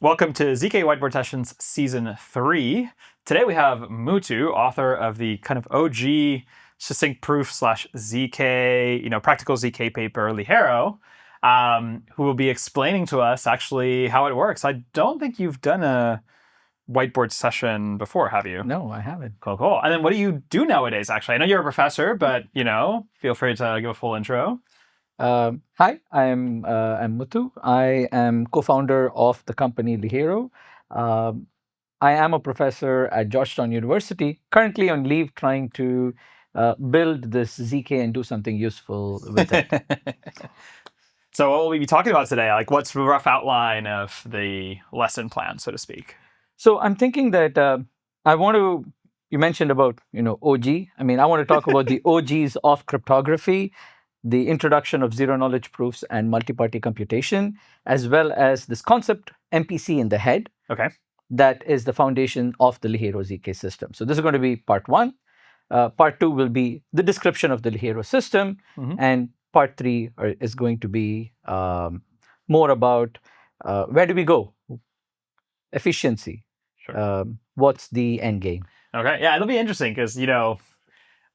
Welcome to ZK Whiteboard Sessions Season 3. Today we have Muthu, author of the kind of OG succinct proof / ZK, practical ZK paper, Ligero, who will be explaining to us actually how it works. I don't think you've done a whiteboard session before, have you? No, I haven't. Cool. And then what do you do nowadays, actually? I know you're a professor, but, feel free to give a full intro. Hi, I'm Muthu. I am co-founder of the company Ligero. I am a professor at Georgetown University, currently on leave trying to build this ZK and do something useful with it. So what will we be talking about today? Like, what's the rough outline of the lesson plan, so to speak? So I'm thinking that you mentioned about, OG. I want to talk about the OGs of cryptography, the introduction of zero-knowledge proofs and multi-party computation, as well as this concept, MPC-in-the-head. Okay. That is the foundation of the Ligero ZK system. So this is going to be part one. Part two will be the description of the Ligero system. Mm-hmm. And part three is going to be more about where do we go? Efficiency. Sure. What's the end game? Okay. Yeah, it'll be interesting because,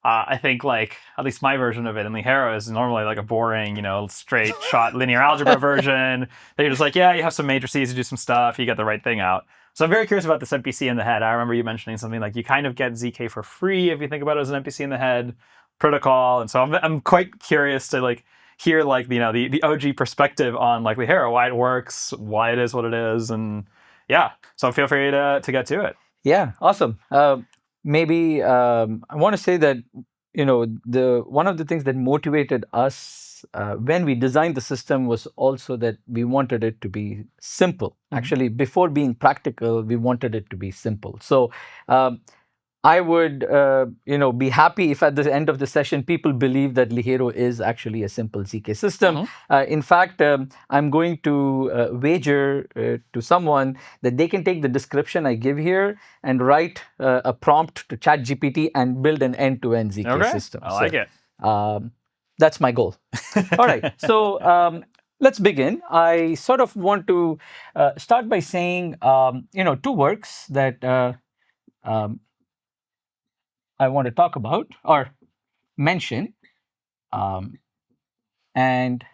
I think at least my version of it in Ligero is normally like a boring, straight shot linear algebra version. That you're just like, yeah, you have some matrices, you do some stuff, you get the right thing out. So I'm very curious about this MPC in the head. I remember you mentioning something like you kind of get ZK for free if you think about it as an MPC in the head protocol. And so I'm quite curious to hear the OG perspective on Ligero, why it works, why it is what it is, and yeah. So feel free to get to it. Yeah, awesome. Maybe I want to say that one of the things that motivated us when we designed the system was also that we wanted it to be simple. Mm-hmm. Actually, before being practical, we wanted it to be simple. So I would be happy if at the end of the session people believe that Ligero is actually a simple ZK system. Mm-hmm. In fact, I'm going to wager to someone that they can take the description I give here and write a prompt to ChatGPT and build an end-to-end ZK system. I like it. That's my goal. All right. So let's begin. I sort of want to start by saying, two works that I want to talk about or mention. And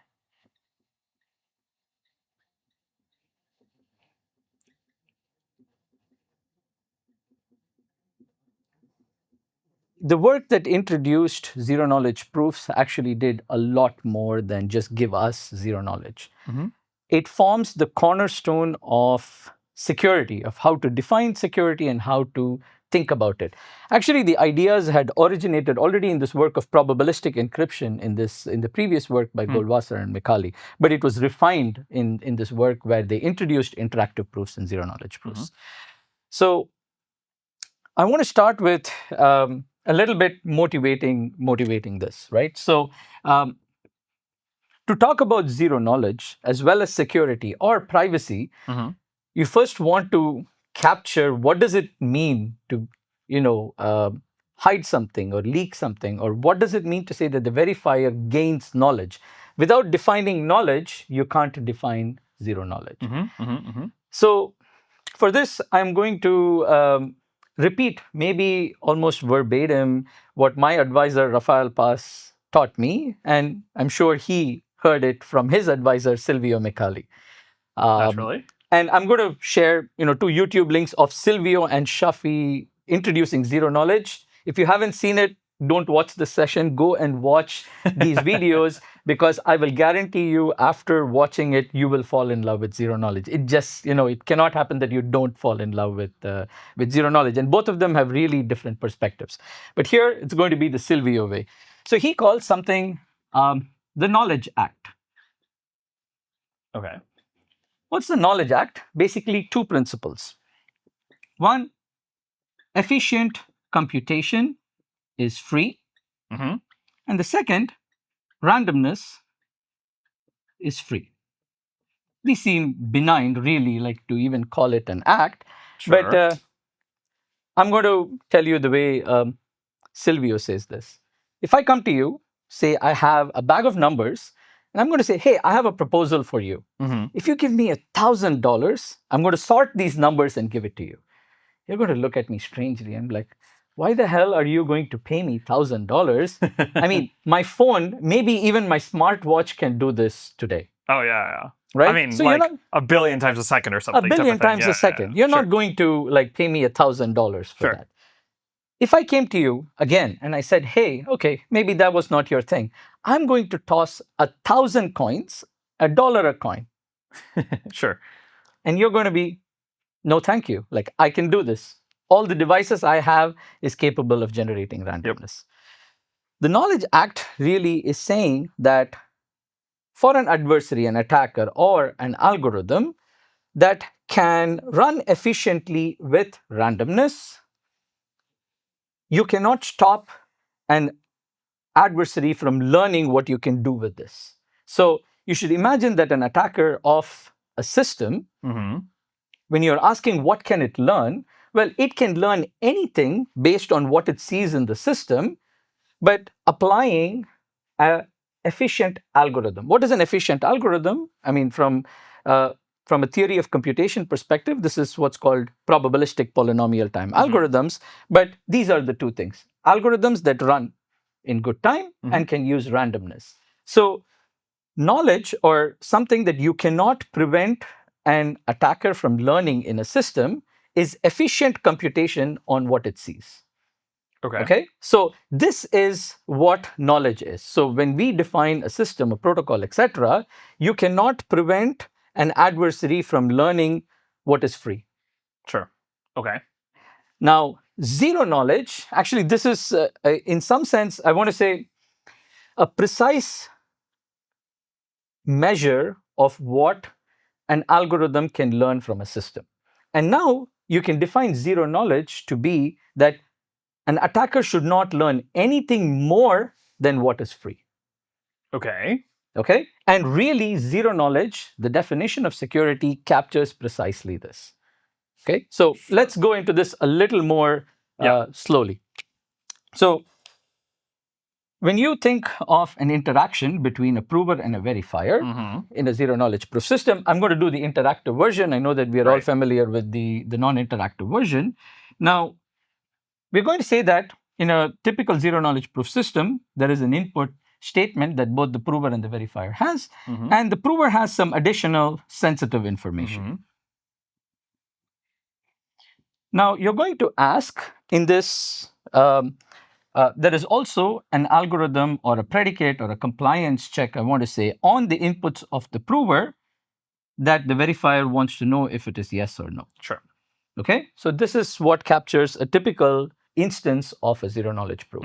the work that introduced zero-knowledge proofs actually did a lot more than just give us zero knowledge. Mm-hmm. It forms the cornerstone of security, of how to define security and how to think about it. Actually, the ideas had originated already in this work of probabilistic encryption in the previous work by Goldwasser and Micali, but it was refined in this work where they introduced interactive proofs and zero-knowledge proofs. Mm-hmm. So I want to start with a little bit motivating this, right? So to talk about zero knowledge as well as security or privacy, mm-hmm. you first want to capture what does it mean to, hide something or leak something, or what does it mean to say that the verifier gains knowledge? Without defining knowledge, you can't define zero knowledge. Mm-hmm, mm-hmm, mm-hmm. So for this, I'm going to repeat maybe almost verbatim what my advisor, Rafael Paz, taught me, and I'm sure he heard it from his advisor, Silvio Micali. Naturally. And I'm going to share, two YouTube links of Silvio and Shafi introducing zero knowledge. If you haven't seen it, don't watch the session. Go and watch these videos because I will guarantee you after watching it, you will fall in love with zero knowledge. It just, it cannot happen that you don't fall in love with zero knowledge. And both of them have really different perspectives. But here, it's going to be the Silvio way. So he calls something the Knowledge Act. Okay. What's the Knowledge Act? Basically, two principles. One, efficient computation is free. Mm-hmm. And the second, randomness is free. These seem benign, really, to even call it an act. Sure. But I'm going to tell you the way Silvio says this. If I come to you, say I have a bag of numbers, and I'm going to say, hey, I have a proposal for you. If you give me $1,000, I'm going to sort these numbers and give it to you. You're going to look at me strangely. I'm like, why the hell are you going to pay me $1,000? I mean, my phone, maybe even my smartwatch can do this today. Oh, yeah. Right? I mean, so like a billion times a second or something. A billion times a second. You're not going to like pay me $1,000 for that. If I came to you again and I said, hey, okay, maybe that was not your thing. I'm going to toss 1,000 coins, $1 a coin. Sure. And you're going to be, no, thank you. Like, I can do this. All the devices I have is capable of generating randomness. The Knowledge Act really is saying that for an adversary, an attacker, or an algorithm that can run efficiently with randomness, you cannot stop an adversary from learning what you can do with this. So you should imagine that an attacker of a system, when you're asking what can it learn, well, it can learn anything based on what it sees in the system, but applying an efficient algorithm. What is an efficient algorithm? I mean, from a theory of computation perspective, this is what's called probabilistic polynomial time algorithms. But these are the two things. Algorithms that run in good time and can use randomness. So knowledge, or something that you cannot prevent an attacker from learning in a system, is efficient computation on what it sees. Okay. So this is what knowledge is. So when we define a system, a protocol, etc., you cannot prevent an adversary from learning what is free. Sure. Okay. Now, zero knowledge, actually, this is, in some sense, I want to say, a precise measure of what an algorithm can learn from a system. And now you can define zero knowledge to be that an attacker should not learn anything more than what is free. Okay. And really, zero knowledge, the definition of security, captures precisely this. So let's go into this a little more slowly. So when you think of an interaction between a prover and a verifier in a zero knowledge proof system, I'm going to do the interactive version. I know that we are all familiar with the non-interactive version. Now, we're going to say that in a typical zero knowledge proof system, there is an input statement that both the prover and the verifier has, and the prover has some additional sensitive information. Now, you're going to ask in this, there is also an algorithm or a predicate or a compliance check, I want to say, on the inputs of the prover that the verifier wants to know if it is yes or no. Sure. So this is what captures a typical instance of a zero knowledge proof.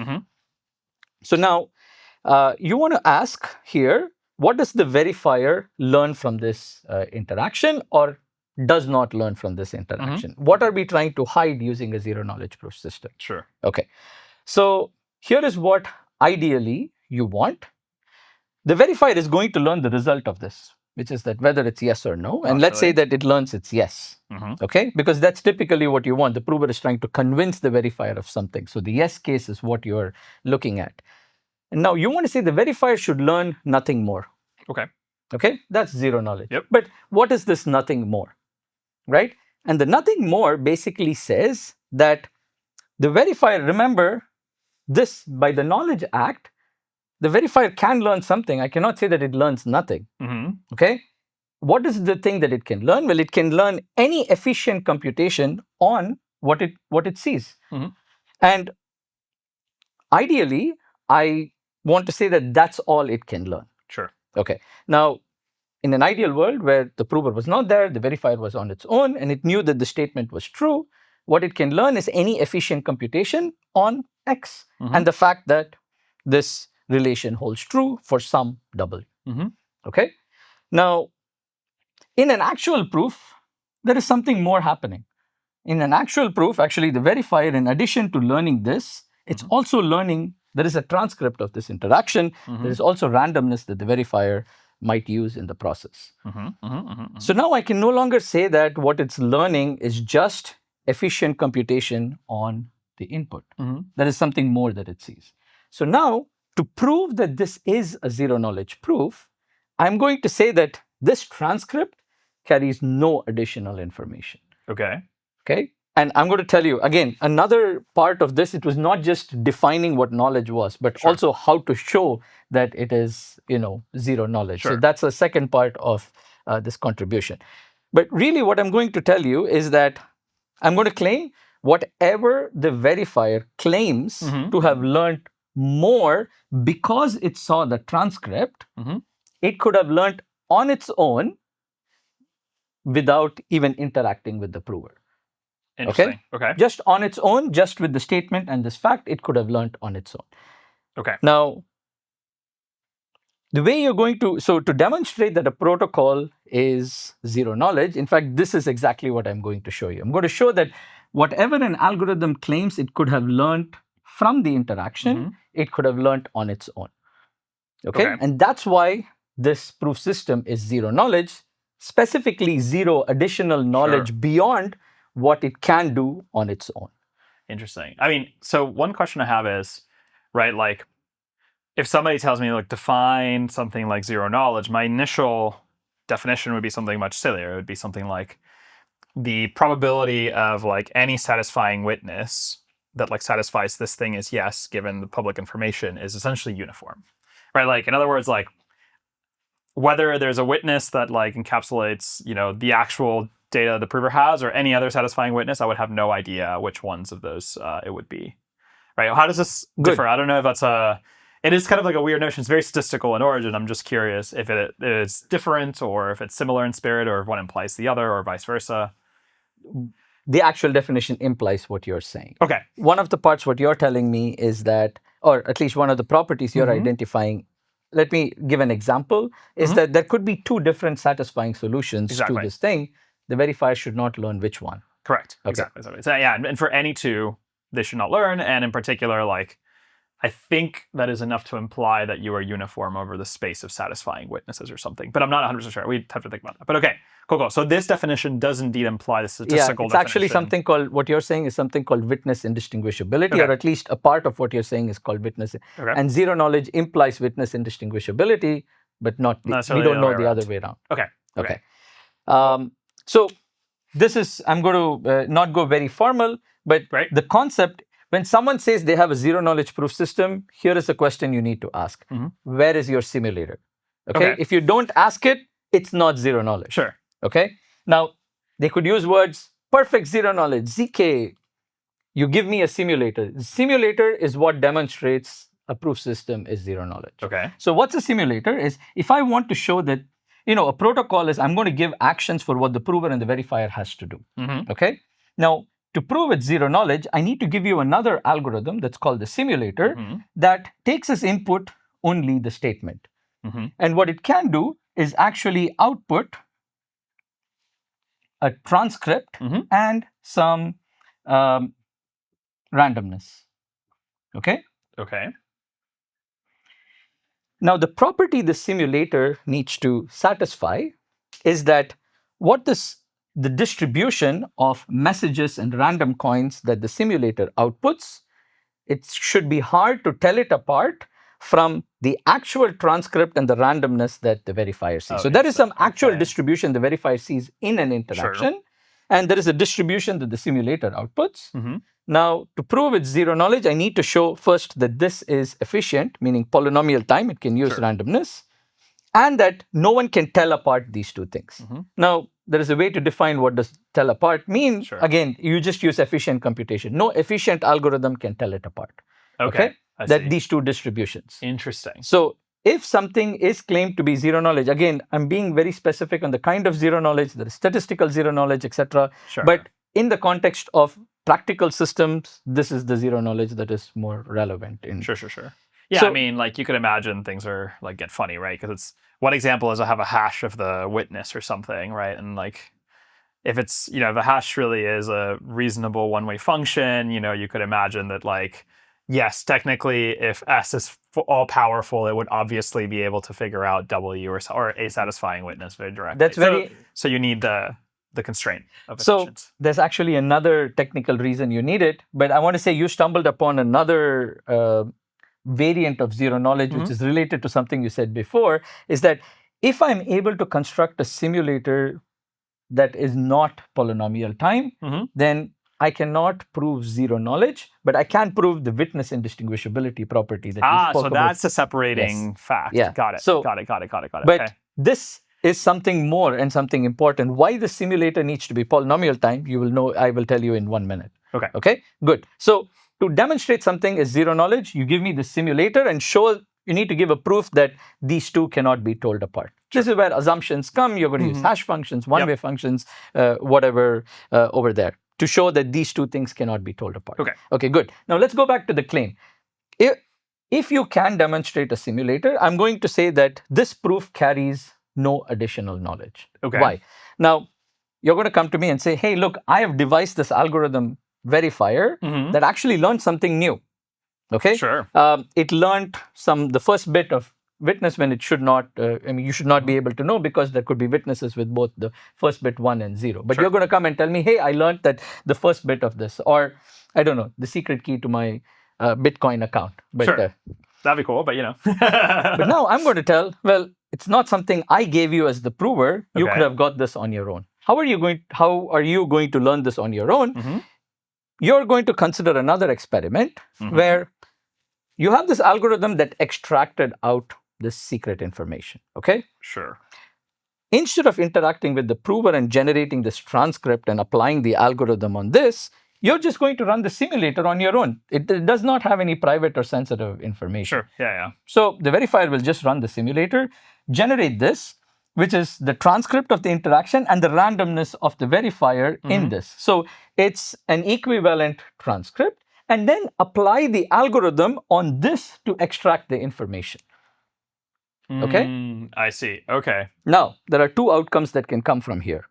So now, you want to ask here, what does the verifier learn from this interaction, or does not learn from this interaction? What are we trying to hide using a zero knowledge proof system? Sure. So here is what ideally you want. The verifier is going to learn the result of this, which is that whether it's yes or no. And let's say that it learns it's yes. Because that's typically what you want. The prover is trying to convince the verifier of something. So the yes case is what you're looking at. And now you want to say the verifier should learn nothing more. That's zero knowledge. But what is this nothing more? And the nothing more basically says that the verifier, remember this, by the Knowledge Act, the verifier can learn something. I cannot say that it learns nothing. What is the thing that it can learn? Well, it can learn any efficient computation on what it sees. And ideally, I want to say that that's all it can learn. Sure. Now, in an ideal world where the prover was not there, the verifier was on its own, and it knew that the statement was true, what it can learn is any efficient computation on X, and the fact that this relation holds true for some W. Now, in an actual proof, there is something more happening. In an actual proof, actually, the verifier, in addition to learning this, it's also learning, there is a transcript of this interaction. There is also randomness that the verifier might use in the process. So now I can no longer say that what it's learning is just efficient computation on the input. There is something more that it sees. So now, to prove that this is a zero knowledge proof, I'm going to say that this transcript carries no additional information. Okay. Okay. And I'm going to tell you again, another part of this, it was not just defining what knowledge was, but Sure. also how to show that it is, zero knowledge. Sure. So that's the second part of this contribution. But really what I'm going to tell you is that I'm going to claim whatever the verifier claims to have learned more because it saw the transcript, it could have learned on its own without even interacting with the prover. Interesting. Okay. Just on its own, just with the statement and this fact, it could have learned on its own. Okay. Now, the way you're going to, so to demonstrate that a protocol is zero knowledge, in fact, this is exactly what I'm going to show you. I'm going to show that whatever an algorithm claims it could have learned from the interaction, it could have learned on its own. Okay? And that's why this proof system is zero knowledge, specifically zero additional knowledge beyond what it can do on its own. Interesting. I mean, so one question I have is, right, like, if somebody tells me, like, define something like zero knowledge, my initial definition would be something much sillier. It would be something like the probability of, like, any satisfying witness that, like, satisfies this thing is yes, given the public information, is essentially uniform, right? Like, in other words, like, whether there's a witness that, like, encapsulates, the actual data the prover has or any other satisfying witness, I would have no idea which ones of those it would be, right? How does this differ? I don't know if that's it is kind of like a weird notion. It's very statistical in origin. I'm just curious if it is different or if it's similar in spirit or if one implies the other or vice versa. The actual definition implies what you're saying. Okay. One of the parts what you're telling me is that, or at least one of the properties you're identifying, let me give an example, is that there could be two different satisfying solutions to this thing. The verifier should not learn which one. Correct. Okay. Exactly. So yeah, and for any two, they should not learn. And in particular, like, I think that is enough to imply that you are uniform over the space of satisfying witnesses or something. But I'm not 100% sure. We'd have to think about that. But okay, cool. So this definition does indeed imply the statistical it's actually something called, what you're saying is something called witness indistinguishability, or at least a part of what you're saying is called witness. And zero knowledge implies witness indistinguishability, but not, we don't know the other way around. Okay. So this is, I'm going to not go very formal, but the concept, when someone says they have a zero knowledge proof system, here is a question you need to ask. Where is your simulator? Okay. If you don't ask it, it's not zero knowledge. Sure. Okay. Now, they could use words, perfect zero knowledge, ZK. You give me a simulator. Simulator is what demonstrates a proof system is zero knowledge. Okay. So what's a simulator is, if I want to show that, a protocol is, I'm going to give actions for what the prover and the verifier has to do. Okay. Now, to prove it's zero knowledge, I need to give you another algorithm that's called the simulator that takes as input only the statement. And what it can do is actually output a transcript and some randomness. Okay? Okay. Now, the property the simulator needs to satisfy is that the distribution of messages and random coins that the simulator outputs, it should be hard to tell it apart from the actual transcript and the randomness that the verifier sees. So there is some actual distribution the verifier sees in an interaction, and there is a distribution that the simulator outputs. Now, to prove it's zero knowledge, I need to show first that this is efficient, meaning polynomial time, it can use randomness, and that no one can tell apart these two things. Now, there is a way to define what does tell apart mean. Again, you just use efficient computation. No efficient algorithm can tell it apart. Okay? That these two distributions. Interesting. So if something is claimed to be zero knowledge, again, I'm being very specific on the kind of zero knowledge, there is statistical zero knowledge, etc. But in the context of practical systems, this is the zero knowledge that is more relevant. Sure. Yeah, so, I mean, like, you could imagine things are, like, get funny, right? Because it's, one example is I have a hash of the witness or something, right? And, like, if it's, if a hash really is a reasonable one-way function, you could imagine that, like, yes, technically, if S is all-powerful, it would obviously be able to figure out W or a satisfying witness very directly. So you need the constraint of efficiency. So there's actually another technical reason you need it, but I want to say you stumbled upon another variant of zero knowledge, which is related to something you said before, is that if I'm able to construct a simulator that is not polynomial time, then I cannot prove zero knowledge, but I can prove the witness indistinguishability property that we spoke so about. that's a separating fact. Yeah. Got it. So, got it. But Okay. this is something more and something important. Why the simulator needs to be polynomial time, you will know, I will tell you in 1 minute. Okay. Okay, good. So to demonstrate something is zero knowledge, you give me the simulator and show, you need to give a proof that these two cannot be told apart. This is where assumptions come. You're going to use hash functions, one-way functions, whatever over there to show that these two things cannot be told apart. Okay, good. Now let's go back to the claim. If you can demonstrate a simulator, I'm going to say that this proof carries no additional knowledge. Okay. Why? Now, you're going to come to me and say, hey, look, I have devised this algorithm verifier that actually learned something new. Okay? Sure. It learned the first bit of witness when it should not, you should not be able to know because there could be witnesses with both the first bit 1 and 0. But you're going to come and tell me, hey, I learned that the first bit of this, or I don't know, the secret key to my Bitcoin account. But, sure. That'd be cool, but but now I'm going to tell, well, it's not something I gave you as the prover. You could have got this on your own. How are you going to learn this on your own? You're going to consider another experiment where you have this algorithm that extracted out this secret information. Okay? Sure. Instead of interacting with the prover and generating this transcript and applying the algorithm on this, you're just going to run the simulator on your own. It does not have any private or sensitive information. Sure. Yeah. So the verifier will just run the simulator, generate this, which is the transcript of the interaction and the randomness of the verifier in this. So it's an equivalent transcript, and then apply the algorithm on this to extract the information. Okay? I see. Okay. Now, there are two outcomes that can come from here.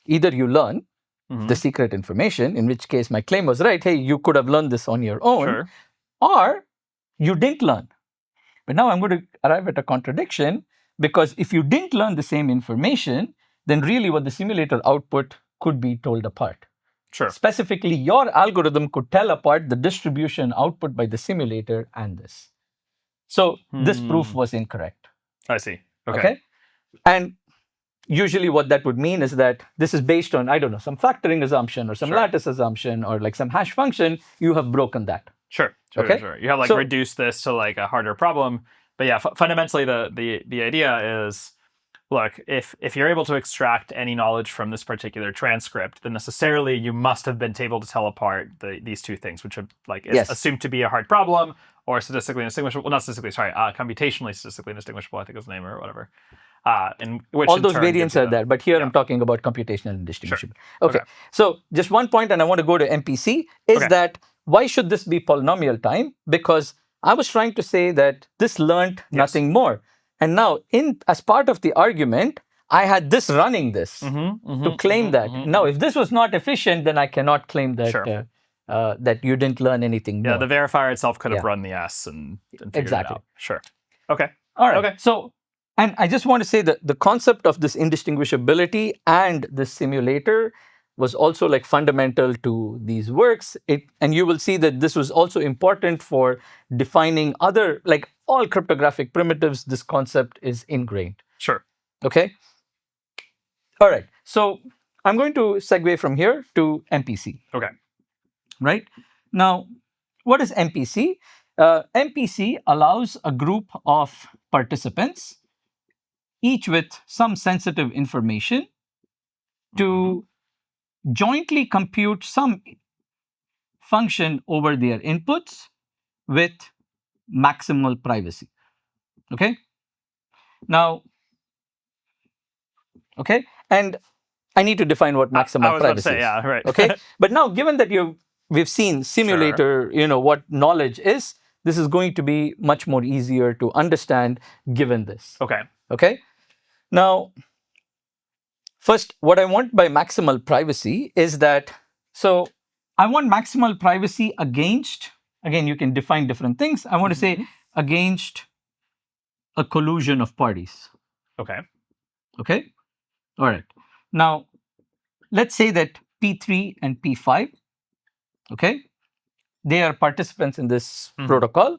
Either you learn the secret information, in which case my claim was right, hey, you could have learned this on your own, or you didn't learn. But now I'm going to arrive at a contradiction, because if you didn't learn the same information, then really what the simulator output could be told apart. Sure. Specifically, your algorithm could tell apart the distribution output by the simulator and this. So this proof was incorrect. I see. Okay. And usually what that would mean is that this is based on, I don't know, some factoring assumption or some lattice assumption or like some hash function. You have broken that. Sure. You have reduced this to like a harder problem. But yeah, fundamentally the idea is, look, if you're able to extract any knowledge from this particular transcript, then necessarily you must have been able to tell apart these two things, which are is assumed to be a hard problem or statistically indistinguishable. Well, not statistically, sorry, computationally statistically indistinguishable, I think is the name or whatever. In which all those variants are there, but here I'm talking about computational indistinguishable. Okay. So just one point, and I want to go to MPC, is that why should this be polynomial time? Because I was trying to say that this learned nothing more. And now, as part of the argument, I had this running this to claim that. Now, if this was not efficient, then I cannot claim that that you didn't learn anything more. Yeah, the verifier itself could have run the S and figured it out. Sure. Okay. All right. Okay. So, and I just want to say that the concept of this indistinguishability and the simulator was also like fundamental to these works. And you will see that this was also important for defining other, like all cryptographic primitives, this concept is ingrained. Sure. Okay. All right. So I'm going to segue from here to MPC. Okay. Right. Now, what is MPC? MPC allows a group of participants, each with some sensitive information, to jointly compute some function over their inputs with maximal privacy. Okay. Now, okay, and I need to define what maximal privacy is. Yeah, right. Okay, but now given that we've seen simulator, what knowledge is, this is going to be much more easier to understand given this. Okay. Okay. Now, first, what I want by maximal privacy is that, so I want maximal privacy against, again, you can define different things. I want to say against a collusion of parties. Okay. Okay. All right. Now, let's say that P3 and P5, okay, they are participants in this protocol.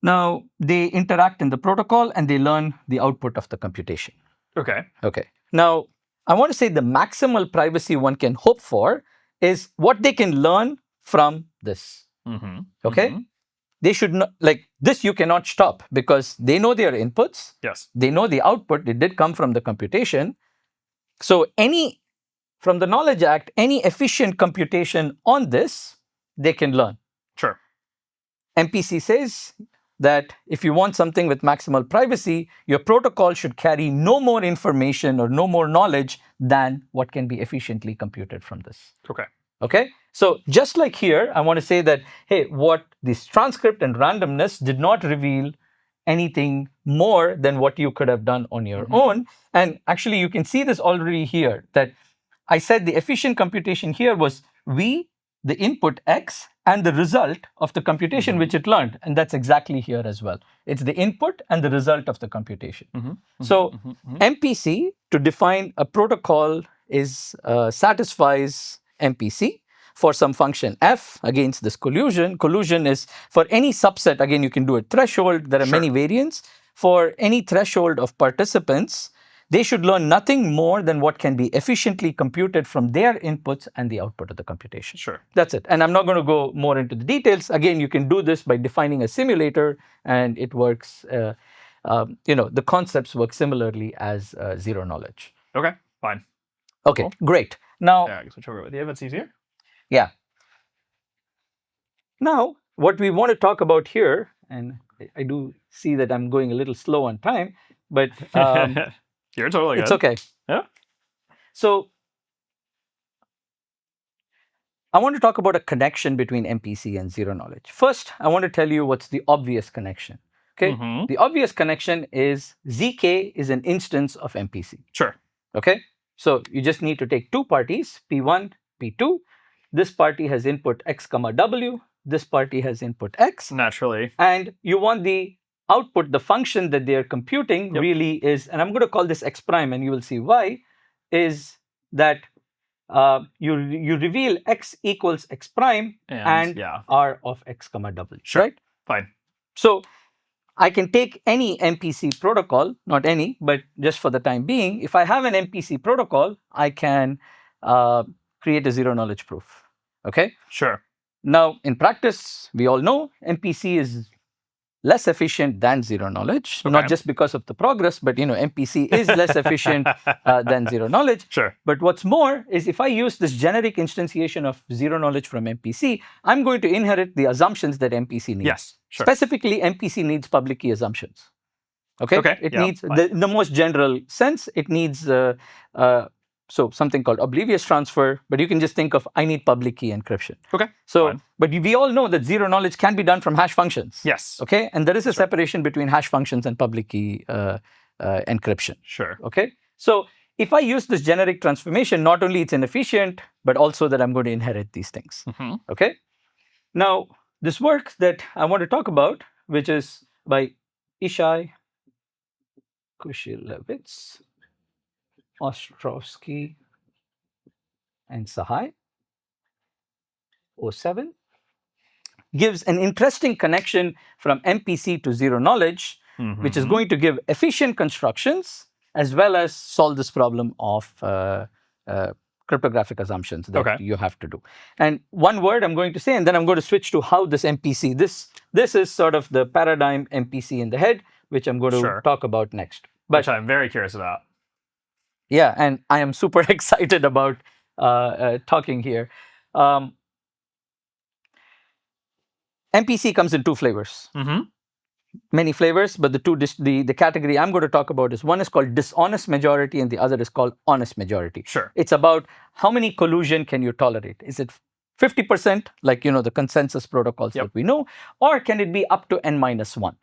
Now, they interact in the protocol and they learn the output of the computation. Okay. Okay. Now, I want to say the maximal privacy one can hope for is what they can learn from this. Mm-hmm. Okay. Mm-hmm. They should not, like this, you cannot stop because they know their inputs. Yes. They know the output. It did come from the computation. So, from the Knowledge Act, any efficient computation on this, they can learn. Sure. MPC says that if you want something with maximal privacy, your protocol should carry no more information or no more knowledge than what can be efficiently computed from this. Okay. Okay? So just like here, I want to say that, hey, what this transcript and randomness did not reveal anything more than what you could have done on your own. And actually, you can see this already here, that I said the efficient computation here was V, the input X, and the result of the computation which it learned. And that's exactly here as well. It's the input and the result of the computation. So MPC, to define a protocol, is satisfies MPC for some function f against this collusion. Collusion is for any subset, again, you can do a threshold. There are many variants. For any threshold of participants, they should learn nothing more than what can be efficiently computed from their inputs and the output of the computation. Sure. That's it. And I'm not going to go more into the details. Again, you can do this by defining a simulator, and it works, the concepts work similarly as zero knowledge. Okay, fine. Okay, cool. Great. Now, I can switch over with you if it's easier. Yeah. Now, what we want to talk about here, and I do see that I'm going a little slow on time, but you're totally good. It's okay. Yeah. So I want to talk about a connection between MPC and zero knowledge. First, I want to tell you what's the obvious connection. Okay. The obvious connection is ZK is an instance of MPC. Sure. Okay. So you just need to take two parties, P1, P2. This party has input X comma W. This party has input X. Naturally. And you want the output, the function that they are computing really is, and I'm going to call this X prime, and you will see why, is that you reveal X equals X prime and R of X comma W. Sure. Right? Fine. So I can take any MPC protocol, not any, but just for the time being, if I have an MPC protocol, I can create a zero knowledge proof. Okay? Sure. Now, in practice, we all know MPC is less efficient than zero knowledge, not just because of the progress, but MPC is less efficient than zero knowledge. Sure. But what's more is if I use this generic instantiation of zero knowledge from MPC, I'm going to inherit the assumptions that MPC needs. Yes. Sure. Specifically, MPC needs public key assumptions. Okay. It needs, in the most general sense, it needs so something called oblivious transfer, but you can just think of I need public key encryption. Okay. So, but we all know that zero knowledge can be done from hash functions. Yes. Okay. And there is a separation between hash functions and public key encryption. Sure. Okay. So if I use this generic transformation, not only it's inefficient, but also that I'm going to inherit these things. Okay. Now, this work that I want to talk about, which is by Ishai Kushilevitz, Ostrovsky, and Sahai, 07, gives an interesting connection from MPC to zero knowledge, which is going to give efficient constructions as well as solve this problem of cryptographic assumptions that you have to do. And one word I'm going to say, and then I'm going to switch to how this MPC, this is sort of the paradigm MPC in the head, which I'm going to talk about next. But which I'm very curious about. Yeah, and I am super excited about talking here. MPC comes in two flavors. Many flavors, but the category I'm going to talk about is one is called dishonest majority and the other is called honest majority. Sure. It's about how many collusion can you tolerate? Is it 50%, like the consensus protocols that we know, or can it be up to n-1?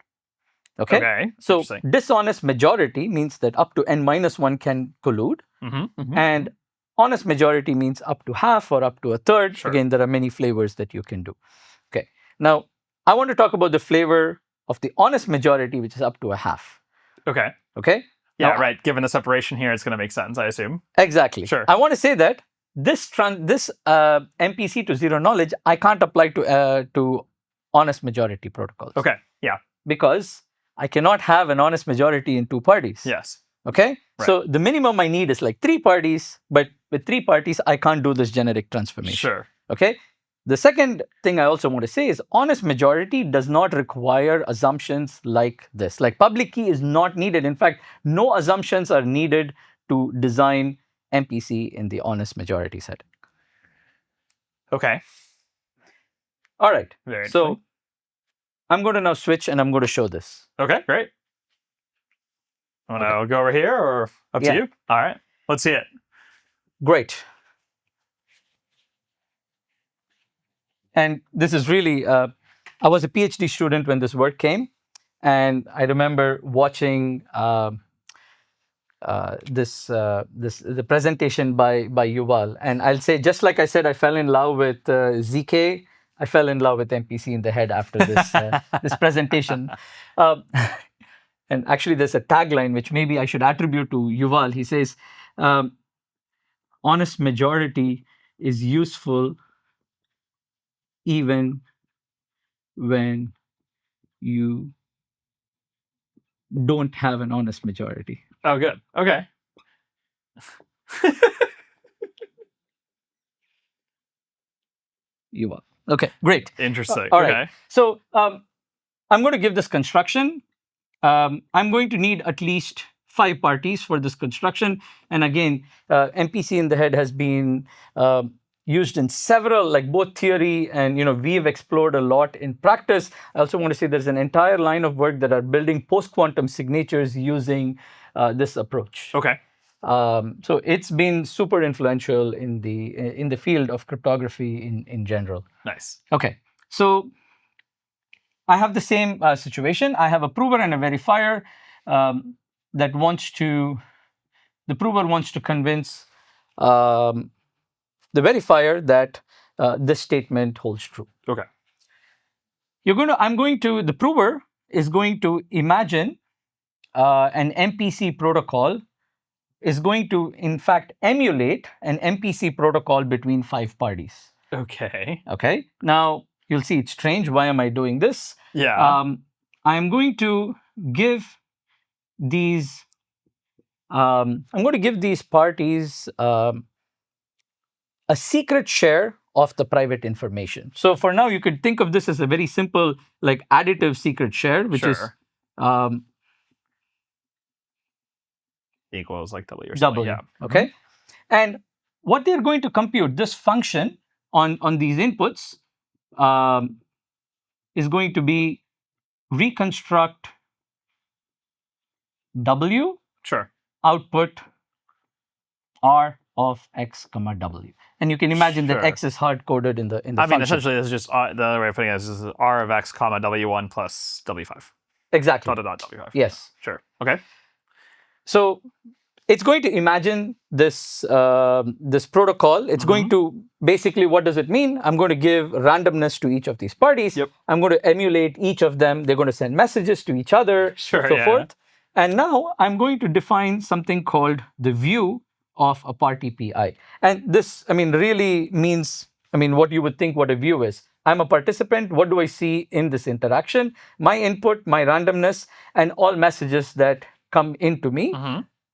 Okay. So dishonest majority means that up to n-1 can collude, and honest majority means up to half or up to a third. Sure. Again, there are many flavors that you can do. Okay. Now, I want to talk about the flavor of the honest majority, which is up to a half. Okay. Okay. Yeah, now, right. Given the separation here, it's going to make sense, I assume. Exactly. Sure. I want to say that this MPC to zero knowledge, I can't apply to honest majority protocols. Okay. Yeah. because I cannot have an honest majority in two parties. Yes. Okay? Right. So the minimum I need is like 3 parties, but with 3 parties, I can't do this generic transformation. Sure. Okay? The second thing I also want to say is honest majority does not require assumptions like this. Like public key is not needed. In fact, no assumptions are needed to design MPC in the honest majority setting. Okay. All right. Very So interesting. I'm going to now switch and I'm going to show this. Okay, great. Want to go over here or up to you? All right. Let's see it. Great. And this is really, I was a PhD student when this work came. And I remember watching the presentation by Yuval. And I'll say, just like I said, I fell in love with ZK. I fell in love with MPC-in-the-head after this, this presentation. And actually, there's a tagline which maybe I should attribute to Yuval. He says, honest majority is useful even when you don't have an honest majority. Oh, good. Okay. Yuval. Okay, great. Interesting. All right. Okay. So I'm going to give this construction. I'm going to need at least 5 parties for this construction. And again, MPC-in-the-head has been used in several, like both theory and, we've explored a lot in practice. I also want to say there's an entire line of work that are building post-quantum signatures using this approach. Okay. So it's been super influential in the field of cryptography in general. Nice. Okay, so I have the same situation. I have a prover and a verifier that the prover wants to convince the verifier that this statement holds true. Okay. The prover is going to imagine an MPC protocol is going to, in fact, emulate an MPC protocol between 5 parties. Okay. Okay. Now, you'll see it's strange. Why am I doing this? Yeah. I'm going to give these parties a secret share of the private information. So for now, you could think of this as a very simple, like additive secret share, which is equals like W or something. W. Yeah. Okay. And what they're going to compute, this function on these inputs is going to be reconstruct W output R of X comma W. And you can imagine that X is hard coded in the function. I mean, essentially, this is just the other way of putting it is R of X comma W1 plus W5. Exactly. Dot W5. Yes. Sure. Okay. So it's going to imagine this this protocol. It's going to basically, what does it mean? I'm going to give randomness to each of these parties. Yep. I'm going to emulate each of them. They're going to send messages to each other, sure, so forth. And now I'm going to define something called the view of a party PI. And this, really means, what you would think what a view is. I'm a participant. What do I see in this interaction? My input, my randomness, and all messages that come into me.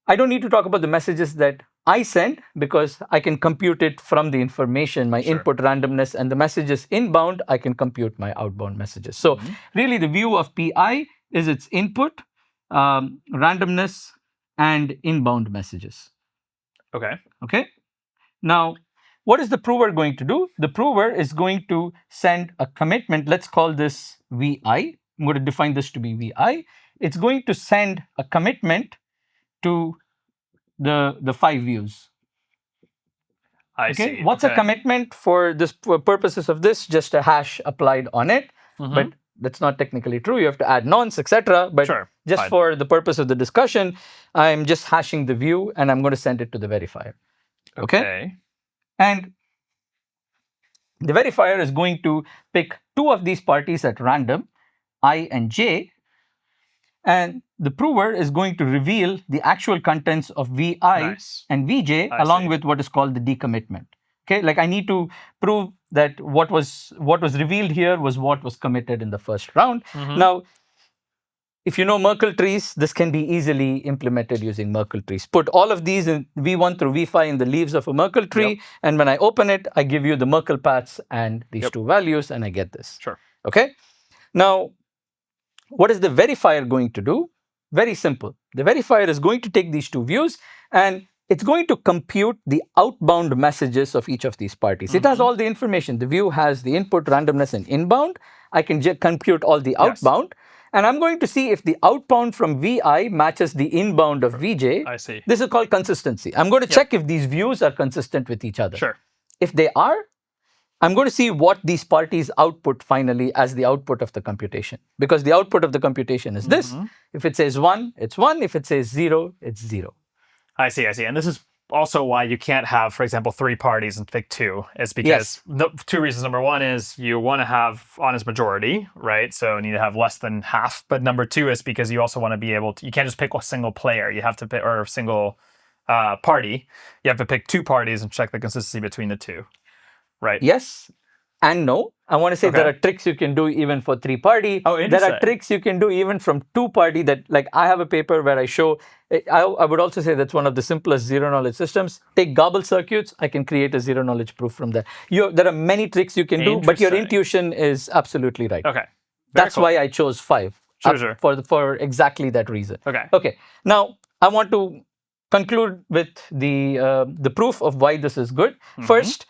I don't need to talk about the messages that I send because I can compute it from the information, my input randomness, and the messages inbound, I can compute my outbound messages. So really the view of PI is its input, randomness, and inbound messages. Okay. Now, what is the prover going to do? The prover is going to send a commitment. Let's call this VI. I'm going to define this to be VI. It's going to send a commitment to the 5 views. I see. What's a commitment for purposes of this? Just a hash applied on it. But that's not technically true. You have to add nonce, etc. But just for the purpose of the discussion, I'm just hashing the view and I'm going to send it to the verifier. Okay. And the verifier is going to pick 2 of these parties at random, I and J. And the prover is going to reveal the actual contents of VI and VJ along with what is called the decommitment. Okay, like I need to prove that what was revealed here was what was committed in the first round. Now, if you know Merkle trees, this can be easily implemented using Merkle trees. Put all of these in V1 through V5 in the leaves of a Merkle tree, and when I open it, I give you the Merkle paths and these two values, and I get this. Sure. Okay. Now, what is the verifier going to do? Very simple. The verifier is going to take these two views and it's going to compute the outbound messages of each of these parties. It has all the information. The view has the input, randomness, and inbound. I can compute all the outbound. And I'm going to see if the outbound from VI matches the inbound of VJ. I see. This is called consistency. I'm going to check if these views are consistent with each other. Sure. If they are, I'm going to see what these parties output finally as the output of the computation. Because the output of the computation is this. If it says 1, it's 1. If it says 0, it's 0. I see. And this is also why you can't have, for example, 3 parties and pick 2. It's because the 2 reasons. Number 1 is you want to have honest majority, right? So you need to have less than half. But number 2 is because you also want to be able to, you can't just pick a single player. You have to pick, or a single party. You have to pick 2 parties and check the consistency between the 2, right? Yes and no. I want to say there are tricks you can do even for 3-party. Oh, interesting. There are tricks you can do even from 2-party that, like, I have a paper where I show, I would also say that's one of the simplest zero-knowledge systems. Take gobble circuits, I can create a zero-knowledge proof from there. There are many tricks you can do, but your intuition is absolutely right. Okay. That's why I chose 5. Sure. For exactly that reason. Okay. Now, I want to conclude with the proof of why this is good. First,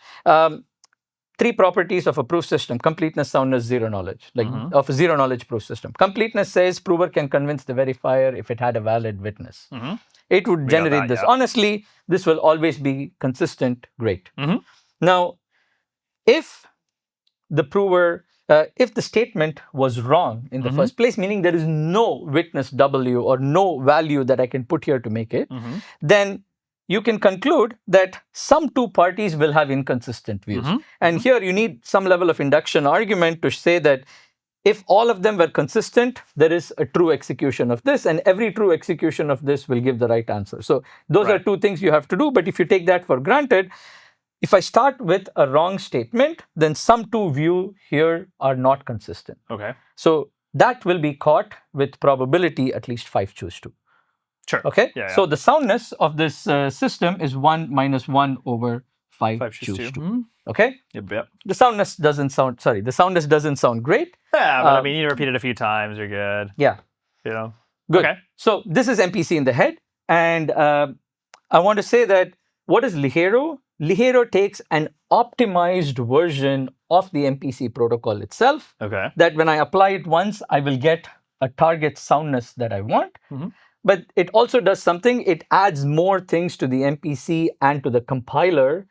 3 properties of a proof system: completeness, soundness, zero knowledge, of a zero knowledge proof system. Completeness says prover can convince the verifier if it had a valid witness. It would generate this. Honestly, this will always be consistent. Great. Now, if the prover, if the statement was wrong in the first place, meaning there is no witness W or no value that I can put here to make it, then you can conclude that some 2 parties will have inconsistent views. And here you need some level of induction argument to say that if all of them were consistent, there is a true execution of this, and every true execution of this will give the right answer. So those are 2 things you have to do. But if you take that for granted, if I start with a wrong statement, then some 2 view here are not consistent. Okay. So that will be caught with probability at least 5 choose 2. Sure. Okay. So the soundness of this system is 1 minus 1 over 5 choose 2. Okay. Yep. The soundness doesn't sound great. Yeah, but I mean, you repeat it a few times, you're good. Yeah. You know. Good. Okay. So this is MPC-in-the-head, and I want to say that what is Ligero? Ligero takes an optimized version of the MPC protocol itself. Okay. That when I apply it once, I will get a target soundness that I want. But it also does something. It adds more things to the MPC and to the compiler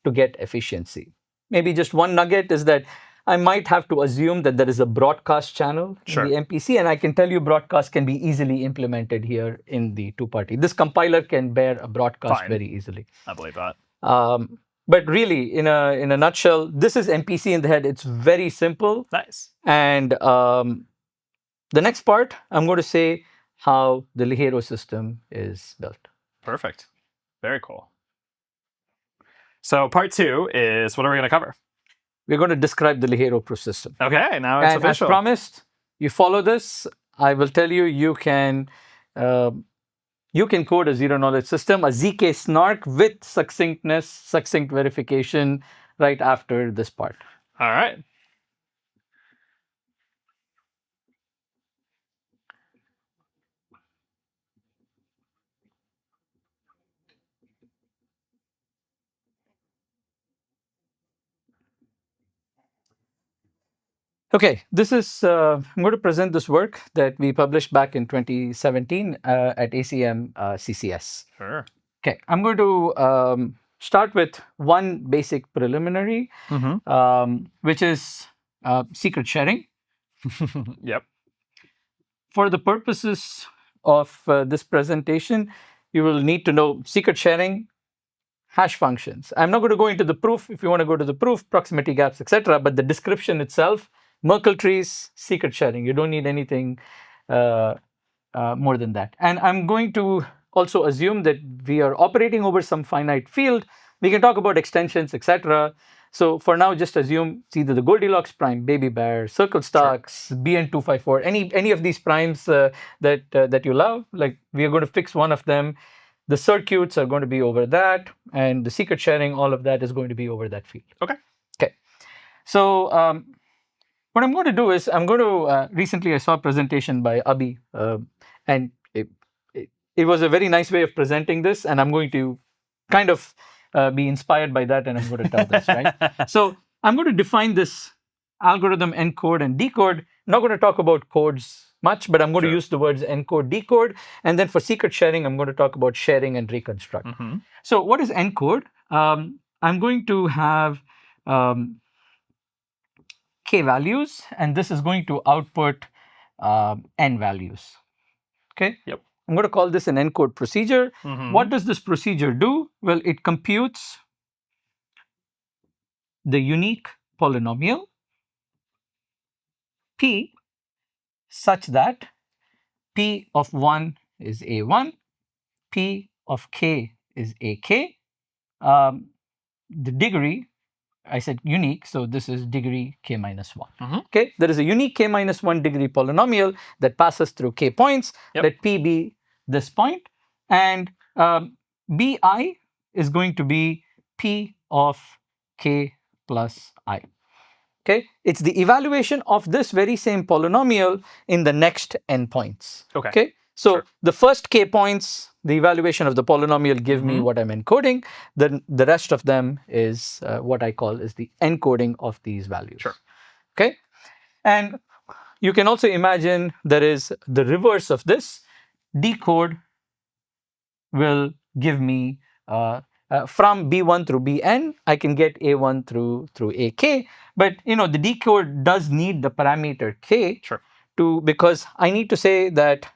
to get efficiency. Maybe just one nugget is that I might have to assume that there is a broadcast channel in the MPC, and I can tell you broadcast can be easily implemented here in the 2-party. This compiler can bear a broadcast very easily. I believe that. But really, in a nutshell, this is MPC-in-the-head. It's very simple. Nice. And the next part, I'm going to say how the Ligero system is built. Perfect. Very cool. So part 2 is, what are we going to cover? We're going to describe the Ligero proof system. Okay, now it's official. As promised, you follow this. I will tell you, you can code a zero-knowledge system, a ZK SNARK with succinctness, succinct verification right after this part. All right. Okay, this is, I'm going to present this work that we published back in 2017 at ACM CCS. Sure. Okay, I'm going to start with one basic preliminary, which is secret sharing. Yep. For the purposes of this presentation, you will need to know secret sharing, hash functions. I'm not going to go into the proof. If you want to go to the proof, proximity gaps, etc., but the description itself, Merkle trees, secret sharing. You don't need anything more than that. And I'm going to also assume that we are operating over some finite field. We can talk about extensions, etc. So for now, just assume it's either the Goldilocks prime, baby bear, circle stocks, BN254, any of these primes that you love. Like we are going to fix one of them. The circuits are going to be over that, and the secret sharing, all of that is going to be over that field. Okay. Okay. So what I'm going to do is I'm going to recently I saw a presentation by Abhi, and it was a very nice way of presenting this, and I'm going to kind of be inspired by that, and I'm going to tell this, right? So I'm going to define this algorithm encode and decode. I'm not going to talk about codes much, but I'm going to use the words encode, decode, and then for secret sharing, I'm going to talk about sharing and reconstruct. So what is encode? I'm going to have k values, and this is going to output n values. Okay. Yep. I'm going to call this an encode procedure. What does this procedure do? Well, it computes the unique polynomial p such that p of 1 is a1, p of k is ak. The degree, I said unique, so this is degree k minus 1. Okay, there is a unique k minus 1 degree polynomial that passes through k points. Let p be this point, and bi is going to be p of k plus I. Okay, it's the evaluation of this very same polynomial in the next n points. Okay, so the first k points, the evaluation of the polynomial give me what I'm encoding. Then the rest of them is what I call is the encoding of these values. Okay, and you can also imagine there is the reverse of this. Decode will give me from B1 through Bn, I can get A1 through Ak. But the decode does need the parameter k because I need to say that,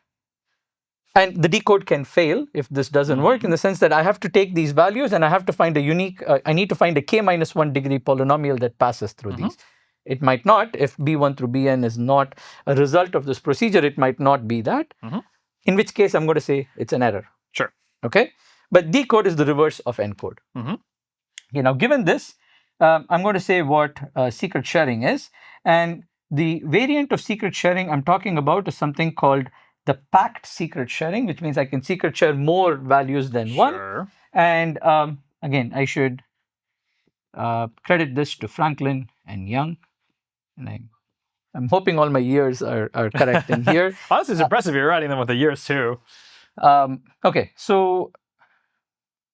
and the decode can fail if this doesn't work, in the sense that I have to take these values and I have to find a unique, I need to find a k minus 1 degree polynomial that passes through these. It might not, if B1 through Bn is not a result of this procedure, it might not be that. In which case I'm going to say it's an error. Okay, but decode is the reverse of encode. Okay, now given this, I'm going to say what secret sharing is, and the variant of secret sharing I'm talking about is something called the packed secret sharing, which means I can secret share more values than one. And again, I should credit this to Franklin and Young, and I'm hoping all my years are correct in here. Honestly, it's impressive you're writing them with the years too. Okay, so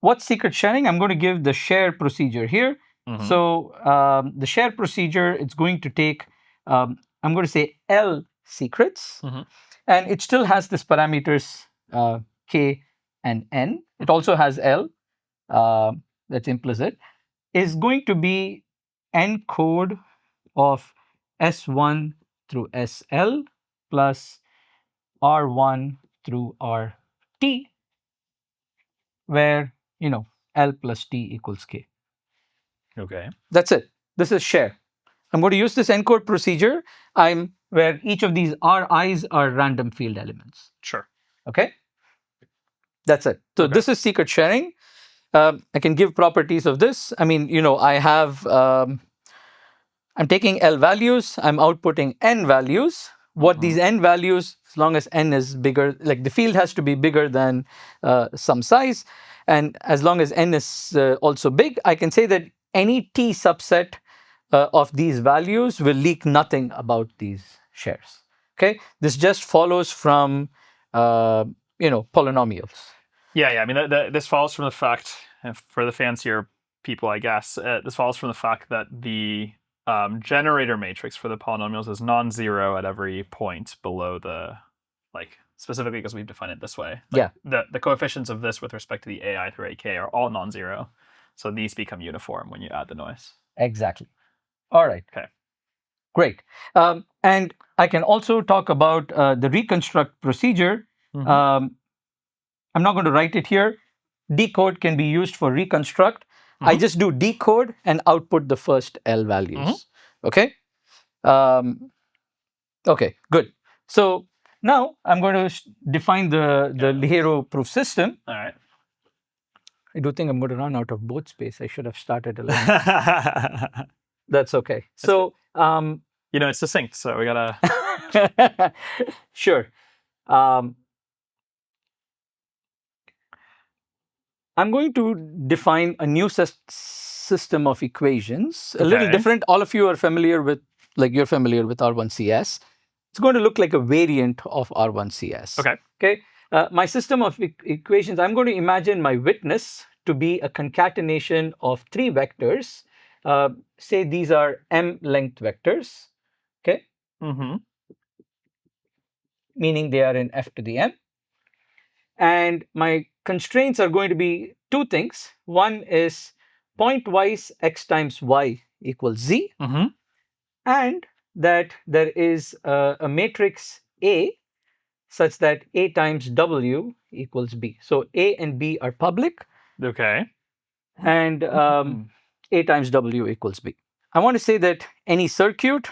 what's secret sharing? I'm going to give the share procedure here. So the share procedure, it's going to take, I'm going to say L secrets, and it still has this parameters k and n. It also has L, that's implicit, is going to be encode of S1 through SL plus R1 through RT, where L plus T equals K. Okay. That's it. This is share. I'm going to use this encode procedure where each of these RIs are random field elements. Okay. That's it. So this is secret sharing. I can give properties of this. I mean, I have, I'm taking L values, I'm outputting N values. What these N values, as long as N is bigger, like the field has to be bigger than some size. And as long as N is also big, I can say that any T subset of these values will leak nothing about these shares. Okay, this just follows from polynomials. Yeah. I mean, this follows from the fact, for the fancier people, I guess, this follows from the fact that the generator matrix for the polynomials is non-zero at every point below the, specifically because we've defined it this way. The coefficients of this with respect to the AI through AK are all non-zero. So these become uniform when you add the noise. Exactly. All right. Okay. Great. And I can also talk about the reconstruct procedure. I'm not going to write it here. Decode can be used for reconstruct. I just do decode and output the first L values. Okay. Okay, good. So now I'm going to define the Ligero proof system. All right. I do think I'm going to run out of board space. I should have started a little. That's okay. So, it's succinct, so we gotta. Sure. I'm going to define a new system of equations, a little different. All of you are familiar with, you're familiar with R1CS. It's going to look like a variant of R1CS. Okay. My system of equations, I'm going to imagine my witness to be a concatenation of 3 vectors. Say these are m length vectors. Okay. Meaning they are in f to the m. And my constraints are going to be 2 things. One is pointwise x times y equals z, and that there is a matrix A such that A times W equals B. So A and B are public. Okay. And A times W equals B. I want to say that any circuit,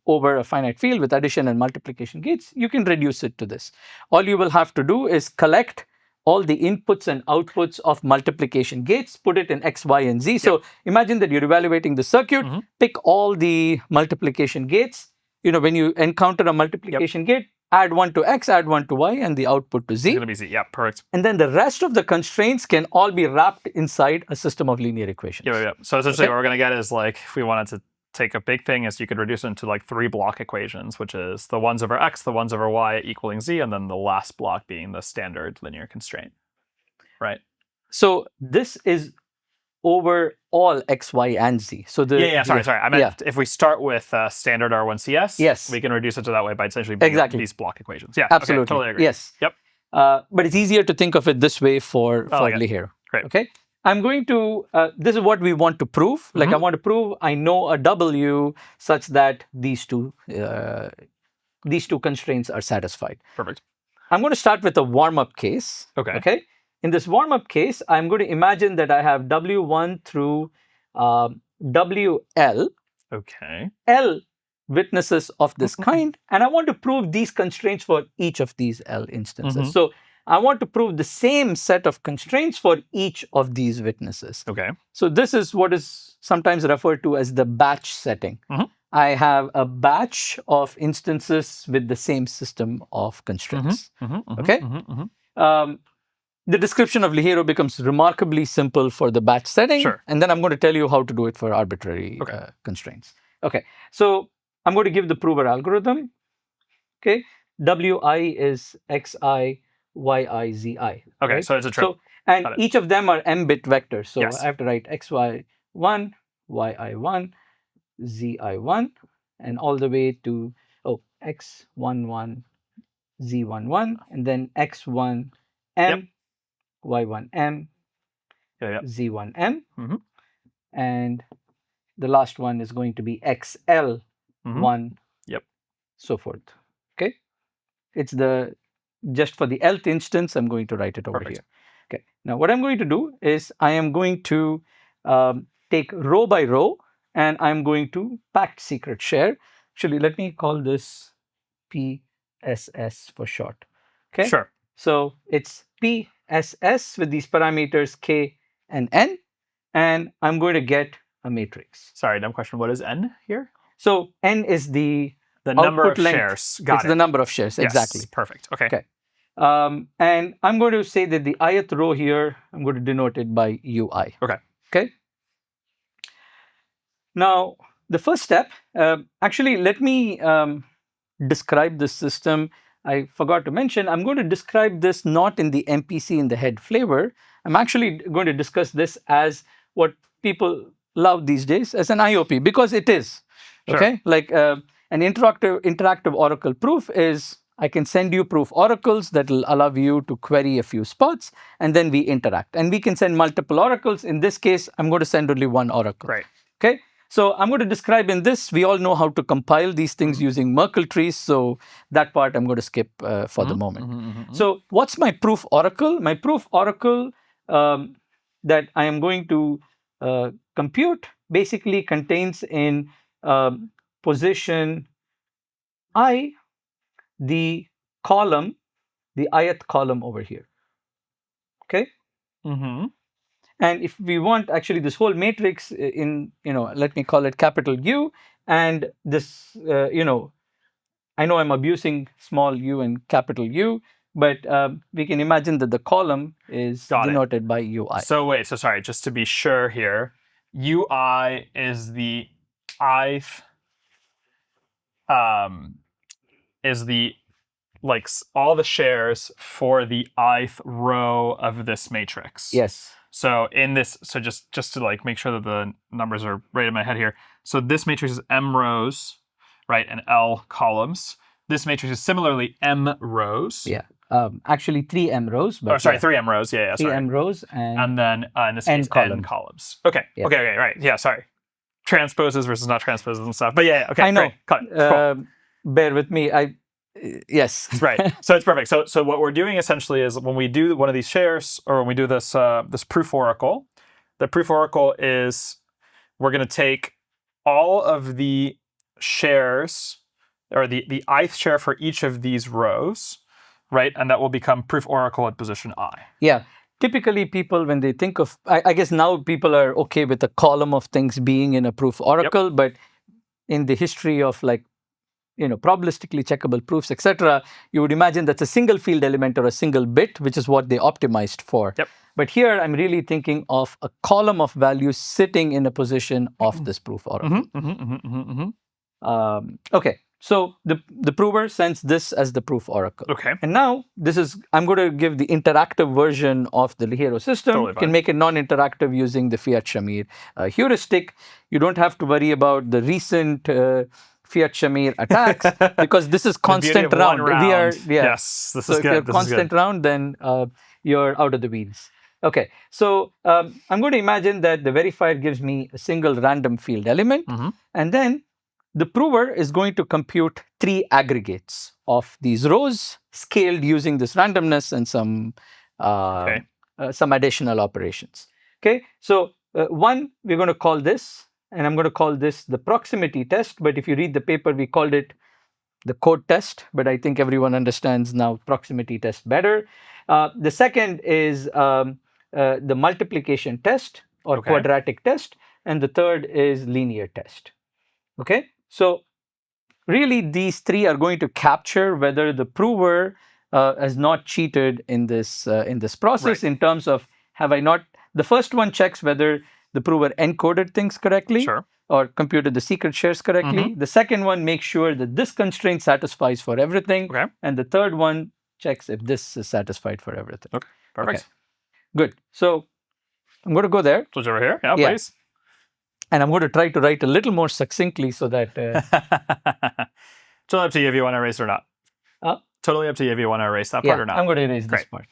over a finite field with addition and multiplication gates, you can reduce it to this. All you will have to do is collect all the inputs and outputs of multiplication gates, put it in X, Y, and Z. Yep. So imagine that you're evaluating the circuit, pick all the multiplication gates. When you encounter a multiplication gate, add one to X, add one to Y, and the output to Z. It's going to be Z, yeah, perfect. And then the rest of the constraints can all be wrapped inside a system of linear equations. Yeah. So essentially what we're going to get is if we wanted to take a big thing is you could reduce it into 3 block equations, which is the 1s over x, the 1s over y equaling z, and then the last block being the standard linear constraint, right? So this is over all x, y, and z. So sorry. I meant if we start with standard R1CS, yes, we can reduce it to that way by essentially being these block equations. Yeah, absolutely. Okay, totally agree. Yes. Yep. But it's easier to think of it this way for Ligero. Great. Okay. I'm going to, this is what we want to prove. I want to prove I know a W such that these two constraints are satisfied. Perfect. I'm going to start with a warm-up case. Okay. In this warm-up case, I'm going to imagine that I have W1 through WL. Okay. L witnesses of this kind, and I want to prove these constraints for each of these L instances. So I want to prove the same set of constraints for each of these witnesses. Okay. So this is what is sometimes referred to as the batch setting. I have a batch of instances with the same system of constraints. Okay. The description of Ligero becomes remarkably simple for the batch setting. Sure. And then I'm going to tell you how to do it for arbitrary constraints. Okay. So I'm going to give the prover algorithm. Okay. Wi is xi, yi, zi. Okay, right? so it's a trip. And each of them are m-bit vectors. So yes. I have to write xy1, yi1, zi1, and all the way to x11, z11, and then x1m, y1m, z1m, and the last one is going to be xl1, so forth. Okay, it's just for the Lth instance, I'm going to write it over here. Okay, now what I'm going to do is I am going to take row by row, and I'm going to packed secret share. Actually, let me call this PSS for short. Okay. Sure. So it's PSS with these parameters K and N, and I'm going to get a matrix. Sorry, dumb question. What is N here? So N is the number of length. Shares. It's the number of shares. Yes, exactly. Perfect. Okay. Okay. And I'm going to say that the ith row here, I'm going to denote it by UI. Okay. Okay. Now, the first step, actually, let me describe this system. I forgot to mention, I'm going to describe this not in the MPC-in-the-head flavor. I'm actually going to discuss this as what people love these days as an IOP, because it is. Okay. Sure. An interactive oracle proof is I can send you proof oracles that will allow you to query a few spots, and then we interact. And we can send multiple oracles. In this case, I'm going to send only one oracle. Right. Okay. So I'm going to describe in this. We all know how to compile these things using Merkle trees. So that part I'm going to skip for the moment. So what's my proof oracle? My proof oracle that I am going to compute basically contains in position I the column, the ith column over here. Okay. Mm-hmm. And if we want actually this whole matrix in, let me call it capital U, and this, I know I'm abusing small u and capital U, but we can imagine that the column is Got it. denoted by UI. So wait, so sorry, just to be sure here, UI is the ith, is the like all the shares for the ith row of this matrix. Yes. So in this, so just to like make sure that the numbers are right in my head here. So this matrix is m rows, right, and L columns. This matrix is similarly m rows. Yeah. Actually 3m rows. But 3m rows. Yeah, 3m rows and then in this n case, columns. n columns. Okay. Yeah. Okay. Right. Yeah. Sorry. Transposes versus not transposes and stuff. But yeah. Okay. I know. Great. Got it. Cool. Bear with me. Yes. Right. So it's perfect. So what we're doing essentially is when we do one of these shares, or when we do this this proof oracle, the proof oracle is we're going to take all of the shares, or the ith share for each of these rows, right? And that will become proof oracle at position I. Yeah. Typically, people, when they think of, I guess now people are okay with a column of things being in a proof oracle, but in the history of probabilistically checkable proofs, etc., you would imagine that's a single field element or a single bit, which is what they optimized for. Yep. But here, I'm really thinking of a column of values sitting in a position of this proof oracle. Okay. So the prover sends this as the proof oracle. Okay. And now I'm going to give the interactive version of the Ligero system. Totally You can make it non-interactive using the Fiat-Shamir heuristic. You don't have to worry about the recent Fiat-Shamir attacks because this is constant round. We are yes, this is good. If you're constant round, then you're out of the weeds. Okay, so I'm going to imagine that the verifier gives me a single random field element, and then the prover is going to compute 3 aggregates of these rows scaled using this randomness and some additional operations. Okay, so one, we're going to call this, and I'm going to call this the proximity test. But if you read the paper, we called it the code test, but I think everyone understands now proximity test better. The second is the multiplication test or quadratic test, and the third is linear test. Okay, so really these 3 are going to capture whether the prover has not cheated in this process, in terms of have I not. The first one checks whether the prover encoded things correctly. Or computed the secret shares correctly. The second one makes sure that this constraint satisfies for everything. And the third one checks if this is satisfied for everything. Okay, perfect. Okay. Good. So I'm going to go there. Switch over here. Yeah, please. And I'm going to try to write a little more succinctly so that... Totally up to you if you want to erase it or not. Totally up to you if you want to erase that part or not. I'm going to erase this part.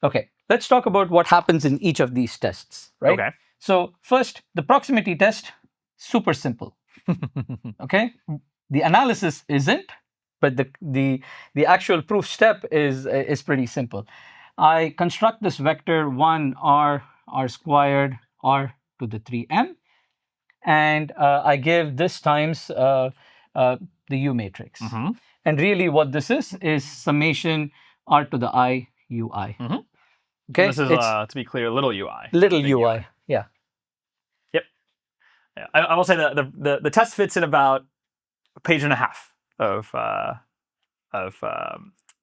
Okay, let's talk about what happens in each of these tests, right? Okay. So first, the proximity test, super simple. Okay, the analysis isn't, but the actual proof step is pretty simple. I construct this vector 1 r squared r to the 3m, and I give this times the U matrix. And really, what this is summation r to the I ui. Okay, this is to be clear, little ui. Little ui. Yeah. Yep. Yeah. I will say that the test fits in about a page and a half of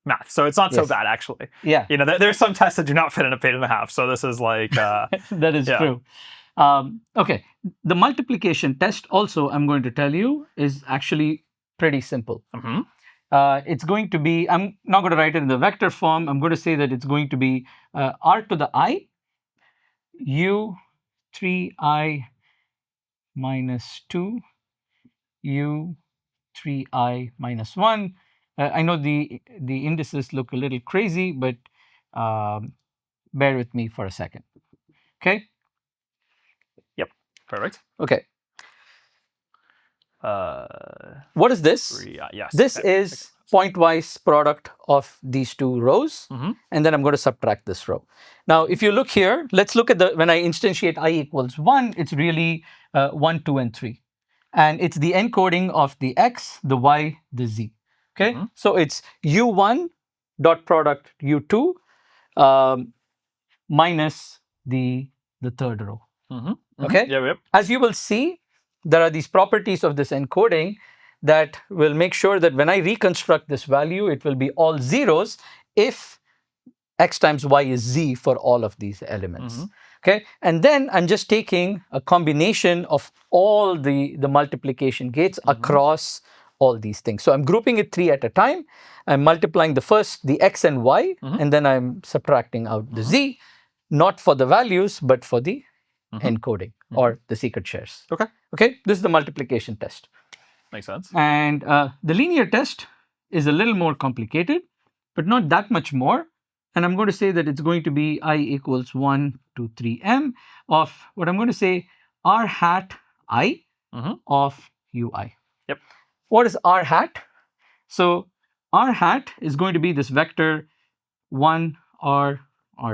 math, so it's not so bad actually. Yeah. There's some tests that do not fit in a page and a half, so this is like that is true. Okay, the multiplication test also, I'm going to tell you, is actually pretty simple. It's going to be, I'm not going to write it in the vector form. I'm going to say that it's going to be r to the I u 3i minus 2 u 3i minus 1. I know the indices look a little crazy, but bear with me for a second. Okay? Yep. Perfect. Okay. What is this? Yes. This is pointwise product of these 2 rows, and then I'm going to subtract this row. Now, if you look here, let's look at when I instantiate I equals 1, it's really 1, 2, and 3. And it's the encoding of the x, the y, the z. Okay, so it's u1 dot product u2 minus the third row. Okay? Yep. As you will see, there are these properties of this encoding that will make sure that when I reconstruct this value, it will be all zeros if x times y is z for all of these elements. Okay, and then I'm just taking a combination of all the multiplication gates across all these things. So I'm grouping it 3 at a time. I'm multiplying the x and y, and then I'm subtracting out the z, not for the values, but for the encoding or the secret shares. Okay, this is the multiplication test. Makes sense. And the linear test is a little more complicated, but not that much more. And I'm going to say that it's going to be I equals 1 to 3m of what I'm going to say r hat I of ui. Yep. What is r hat? So r hat is going to be this vector 1 r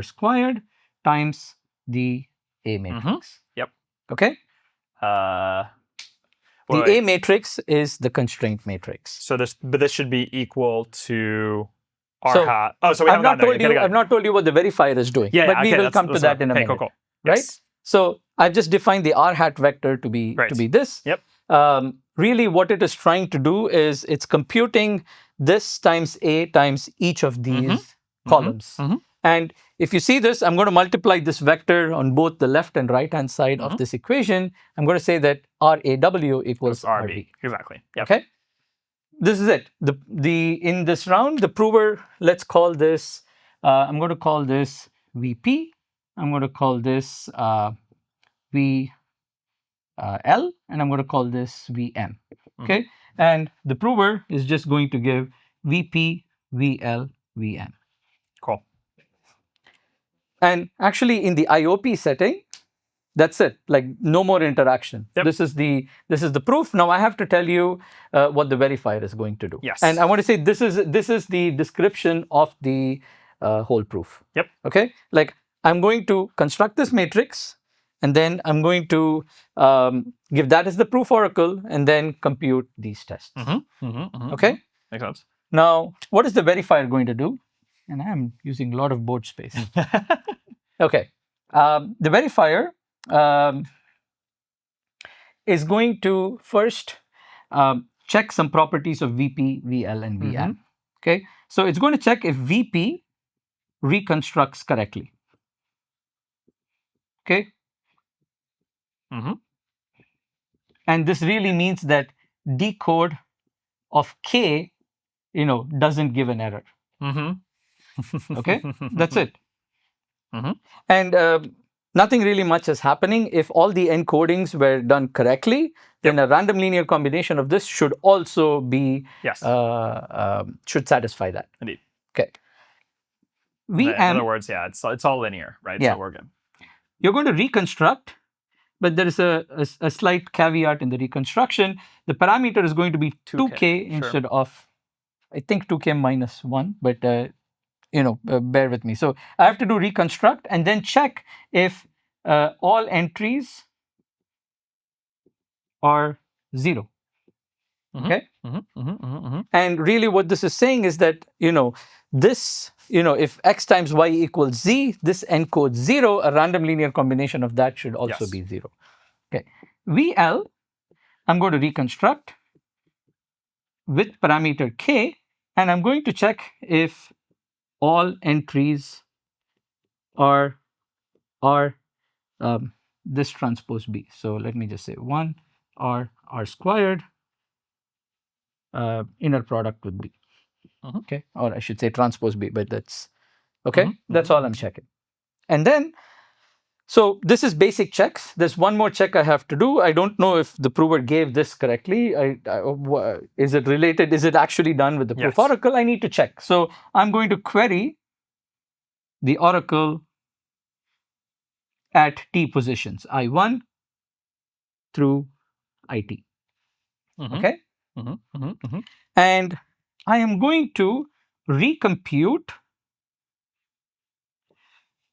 squared times the A matrix. Yep. Okay? The A matrix is the constraint matrix. So this should be equal to r hat. Oh, so we I've not told you what the verifier is doing. Yeah, but we will come to that in a minute. Cool. Right? Yes. So I've just defined the r hat vector to be this. Yep. Really, what it is trying to do is it's computing this times A times each of these columns. And if you see this, I'm going to multiply this vector on both the left and right hand side of this equation. I'm going to say that RAW equals RB. Exactly. Yep. Okay. This is it. In this round, the prover, let's call this, I'm going to call this VP. I'm going to call this VL, and I'm going to call this VM. Okay. And the prover is just going to give VP, VL, VM. Cool. And actually, in the IOP setting, that's it. Like no more interaction. Yep. This is the proof. Now I have to tell you what the verifier is going to do. Yes. And I want to say this is the description of the whole proof. Yep. Okay. Like I'm going to construct this matrix, and then I'm going to give that as the proof oracle, and then compute these tests. Okay. Makes sense. Now, what is the verifier going to do? And I'm using a lot of board space. Okay. The verifier is going to first check some properties of VP, VL, and VM. Okay. So it's going to check if VP reconstructs correctly. Okay. And this really means that decode of K, doesn't give an error. Okay, that's it. And nothing really much is happening. If all the encodings were done correctly, then a random linear combination of this should also be, should satisfy that. Indeed. Okay. In other words, it's all linear, right? Yeah. So we're good. You're going to reconstruct, but there is a slight caveat in the reconstruction. The parameter is going to be 2K instead of, I think 2K minus 1, but bear with me. So I have to do reconstruct and then check if all entries are 0. Okay. And really what this is saying is that, if x times y equals z, this encodes 0, a random linear combination of that should also be 0. Okay. VL, I'm going to reconstruct with parameter k, and I'm going to check if all entries are this transpose B. So let me just say 1 r squared inner product with B. Okay, or I should say transpose B, but that's okay. That's all I'm checking. And then, so this is basic checks. There's one more check I have to do. I don't know if the prover gave this correctly. Is it related? Is it actually done with the proof oracle? I need to check. So I'm going to query the oracle at t positions, I1 through IT. Okay? And I am going to recompute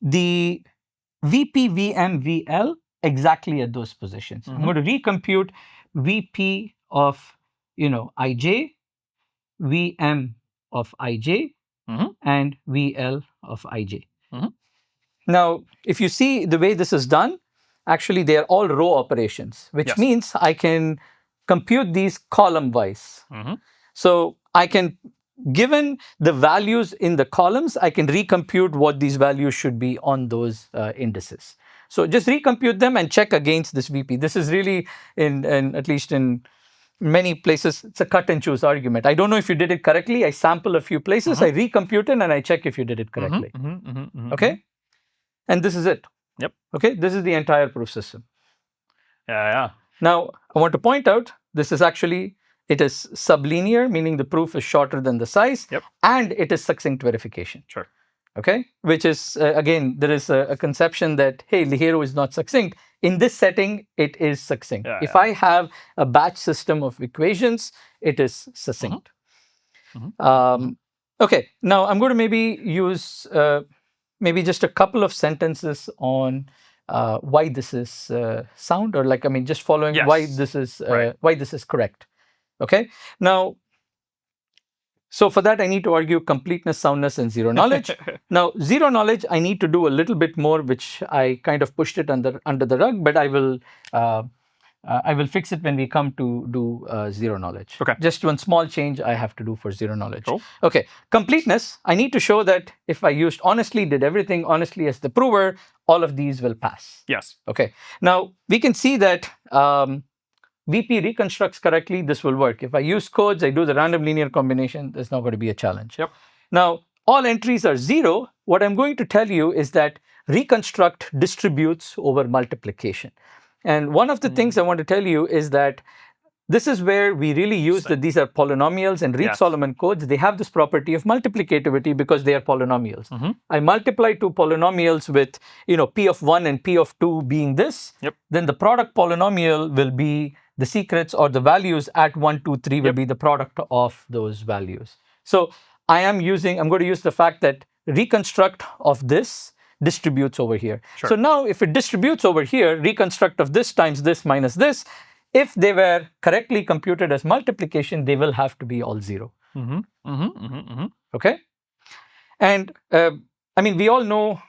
the VP, VM, VL exactly at those positions. I'm going to recompute VP of, IJ, VM of IJ, and VL of IJ. Now, if you see the way this is done, actually they are all row operations, which means I can compute these column-wise. So I can, given the values in the columns, I can recompute what these values should be on those indices. So just recompute them and check against this VP. This is really, in at least in many places, it's a cut and choose argument. I don't know if you did it correctly. I sample a few places, I recompute it, and I check if you did it correctly. Okay? And this is it. Yep. Okay? This is the entire proof system. Yeah. Now, I want to point out, this is actually, it is sublinear, meaning the proof is shorter than the size, and it is succinct verification. Sure. Okay? Which is, again, there is a conception that, hey, Ligero is not succinct. In this setting, it is succinct. If I have a batch system of equations, it is succinct. Okay, now I'm going to maybe use maybe just a couple of sentences on why this is sound, or like, I mean, just following why this is correct. Okay, now, so for that, I need to argue completeness, soundness, and zero knowledge. Now, zero knowledge, I need to do a little bit more, which I kind of pushed it under the rug, but I will fix it when we come to do zero knowledge. Okay. Just one small change I have to do for zero knowledge. Cool. Okay. Completeness, I need to show that if I used honestly, did everything honestly as the prover, all of these will pass. Yes. Okay. Now, we can see that VP reconstructs correctly, this will work. If I use codes, I do the random linear combination, there's not going to be a challenge. Yep. Now, all entries are 0. What I'm going to tell you is that reconstruct distributes over multiplication. And one of the things I want to tell you is that this is where we really use that these are polynomials, and Reed-Solomon codes, they have this property of multiplicativity because they are polynomials. I multiply two polynomials with, P of 1 and P of 2 being this, then the product polynomial will be the secrets, or the values at 1, 2, 3 will be the product of those values. So I'm going to use the fact that reconstruct of this distributes over here. Sure. So now if it distributes over here, reconstruct of this times this minus this, if they were correctly computed as multiplication, they will have to be all 0. Okay? And I mean, we all know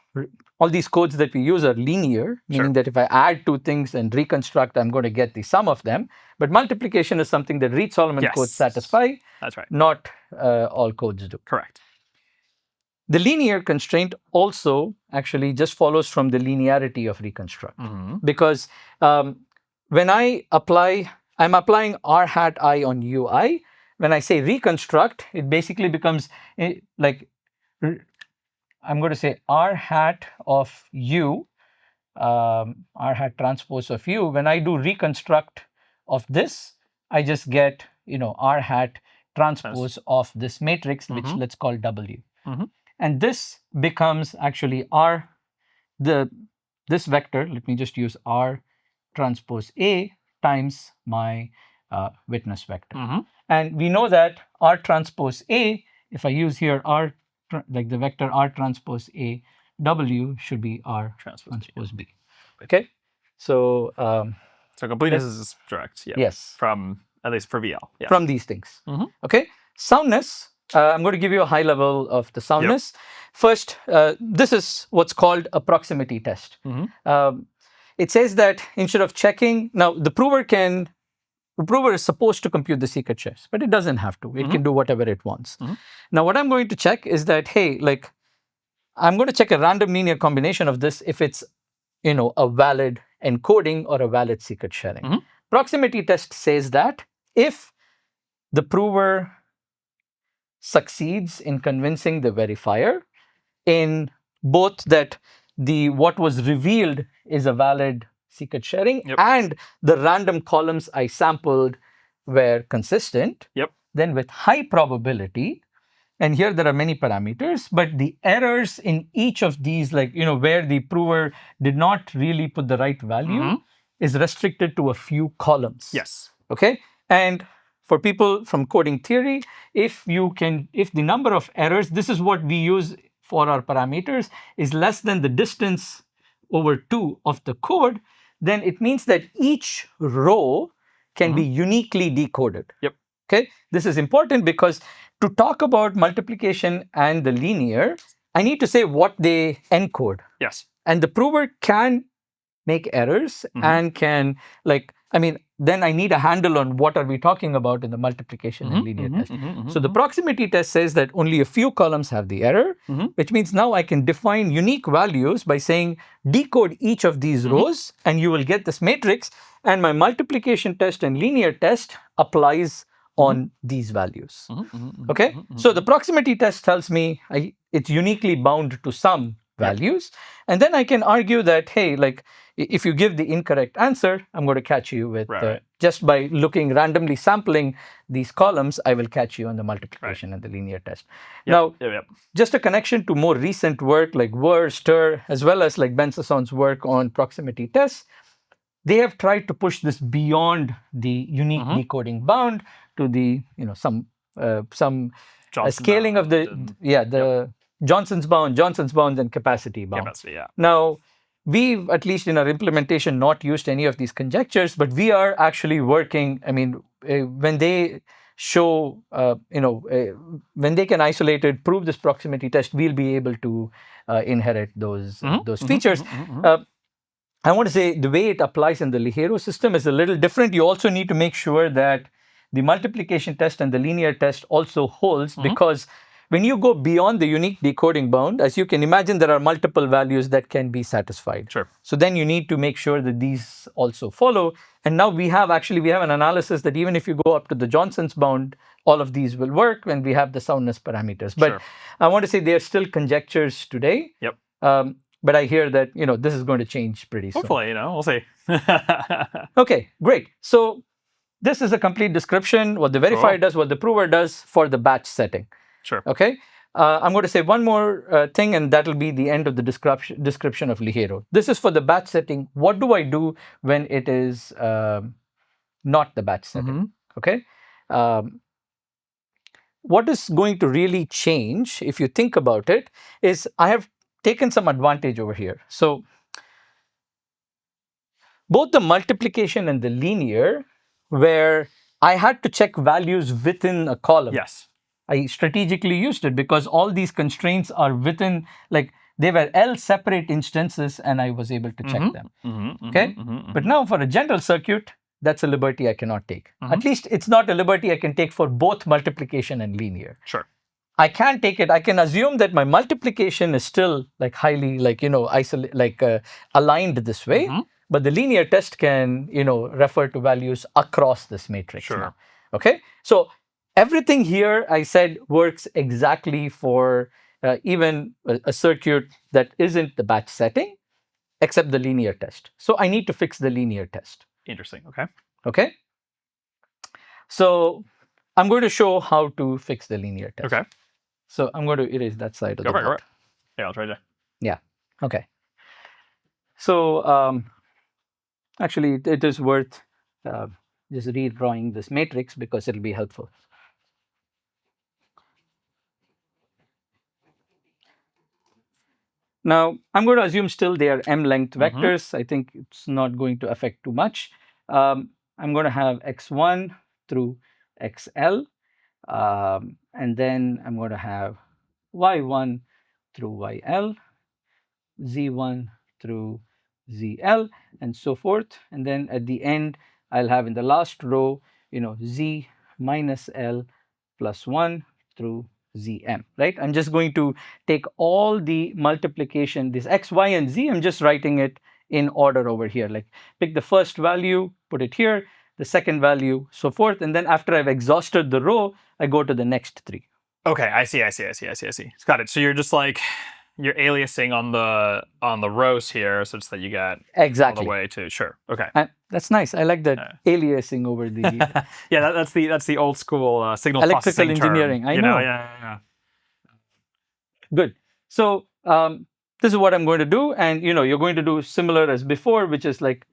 all these codes that we use are linear, meaning that if I add two things and reconstruct, I'm going to get the sum of them. But multiplication is something that Reed-Solomon codes satisfy. That's right. Not all codes do. Correct. The linear constraint also actually just follows from the linearity of reconstruct. Because when I'm applying r hat I on ui. When I say reconstruct, it basically becomes like, I'm going to say r hat of u, r hat transpose of u. When I do reconstruct of this, I just get, r hat transpose of this matrix, which let's call w. And this becomes actually this vector, let me just use r transpose a times my witness vector. And we know that r transpose a, if I use here like the vector r transpose a w should be r transpose b. Okay? So completeness is direct. Yes. From, at least for VL. Yes. From these things. Okay? Soundness. I'm going to give you a high level of the soundness. First, this is what's called a proximity test. It says that instead of checking, now the prover is supposed to compute the secret shares, but it doesn't have to. It can do whatever it wants. Now, what I'm going to check is that, hey, like, I'm going to check a random linear combination of this if it's, a valid encoding or a valid secret sharing. Proximity test says that if the prover succeeds in convincing the verifier in both that what was revealed is a valid secret sharing and the random columns I sampled were consistent, then with high probability, and here there are many parameters, but the errors in each of these, like, where the prover did not really put the right value is restricted to a few columns. Yes. Okay? And for people from coding theory, if the number of errors, this is what we use for our parameters, is less than the distance over 2 of the code, then it means that each row can be uniquely decoded. Okay? This is important because to talk about multiplication and the linear, I need to say what they encode. Yes. And the prover can make errors and can then I need a handle on what are we talking about in the multiplication and linear test. So the proximity test says that only a few columns have the error, which means now I can define unique values by saying decode each of these rows and you will get this matrix, and my multiplication test and linear test applies on these values. Okay, so the proximity test tells me it's uniquely bound to some values, and then I can argue that, hey, like if you give the incorrect answer, I'm going to catch you with just by looking randomly sampling these columns, I will catch you on the multiplication and the linear test. Now, just a connection to more recent work like Wurr, Stir, as well as like Ben Sasson's work on proximity tests. They have tried to push this beyond the unique decoding bound to the some scaling of the Johnson's bounds and capacity bounds. Now, we've, at least in our implementation, not used any of these conjectures, but we are actually working. I mean, when they show, when they can isolate it, prove this proximity test, we'll be able to inherit those features. I want to say the way it applies in the Ligero system is a little different. You also need to make sure that the multiplication test and the linear test also holds, because when you go beyond the unique decoding bound, as you can imagine, there are multiple values that can be satisfied. Sure. So then you need to make sure that these also follow. And now we have an analysis that even if you go up to the Johnson's bound, all of these will work when we have the soundness parameters. But I want to say they are still conjectures today. But I hear that this is going to change pretty soon. Hopefully, we'll see. Okay, great. So this is a complete description, what the verifier does, what the prover does for the batch setting. Sure. Okay. I'm going to say one more thing, and that will be the end of the description of Ligero. This is for the batch setting. What do I do when it is not the batch setting? Okay. What is going to really change, if you think about it, is I have taken some advantage over here. So both the multiplication and the linear, where I had to check values within a column. Yes. I strategically used it because all these constraints are within, like they were L separate instances, and I was able to check them. Okay. But now for a general circuit, that's a liberty I cannot take. At least it's not a liberty I can take for both multiplication and linear. Sure. I can't take it. I can assume that my multiplication is still like highly aligned this way, but the linear test can refer to values across this matrix. Sure. Now. Okay. So everything here I said works exactly for even a circuit that isn't the batch setting, except the linear test. So I need to fix the linear test. Interesting. Okay. Okay. So I'm going to show how to fix the linear test. Okay. So I'm going to erase that side of the board. Go for it. Yeah, I'll try to. Yeah. Okay. So actually, it is worth just redrawing this matrix because it'll be helpful. Now, I'm going to assume still they are m-length vectors. I think it's not going to affect too much. I'm going to have x1 through xl. And then I'm going to have y1 through yl, z1 through zl, and so forth. And then at the end, I'll have in the last row, z minus l plus 1 through zm, right? I'm just going to take all the multiplication, this x, y, and z, I'm just writing it in order over here. Like pick the first value, put it here, the second value, so forth. And then after I've exhausted the row, I go to the next three. Okay, I see. Got it. So you're just like, you're aliasing on the rows here such that you get all the way to, sure. Okay. That's nice. I like that aliasing over the... Yeah, that's the old school signal electrical processing engineering. Term. I know. Yeah. Good. So this is what I'm going to do. And, you're going to do similar as before, which is like,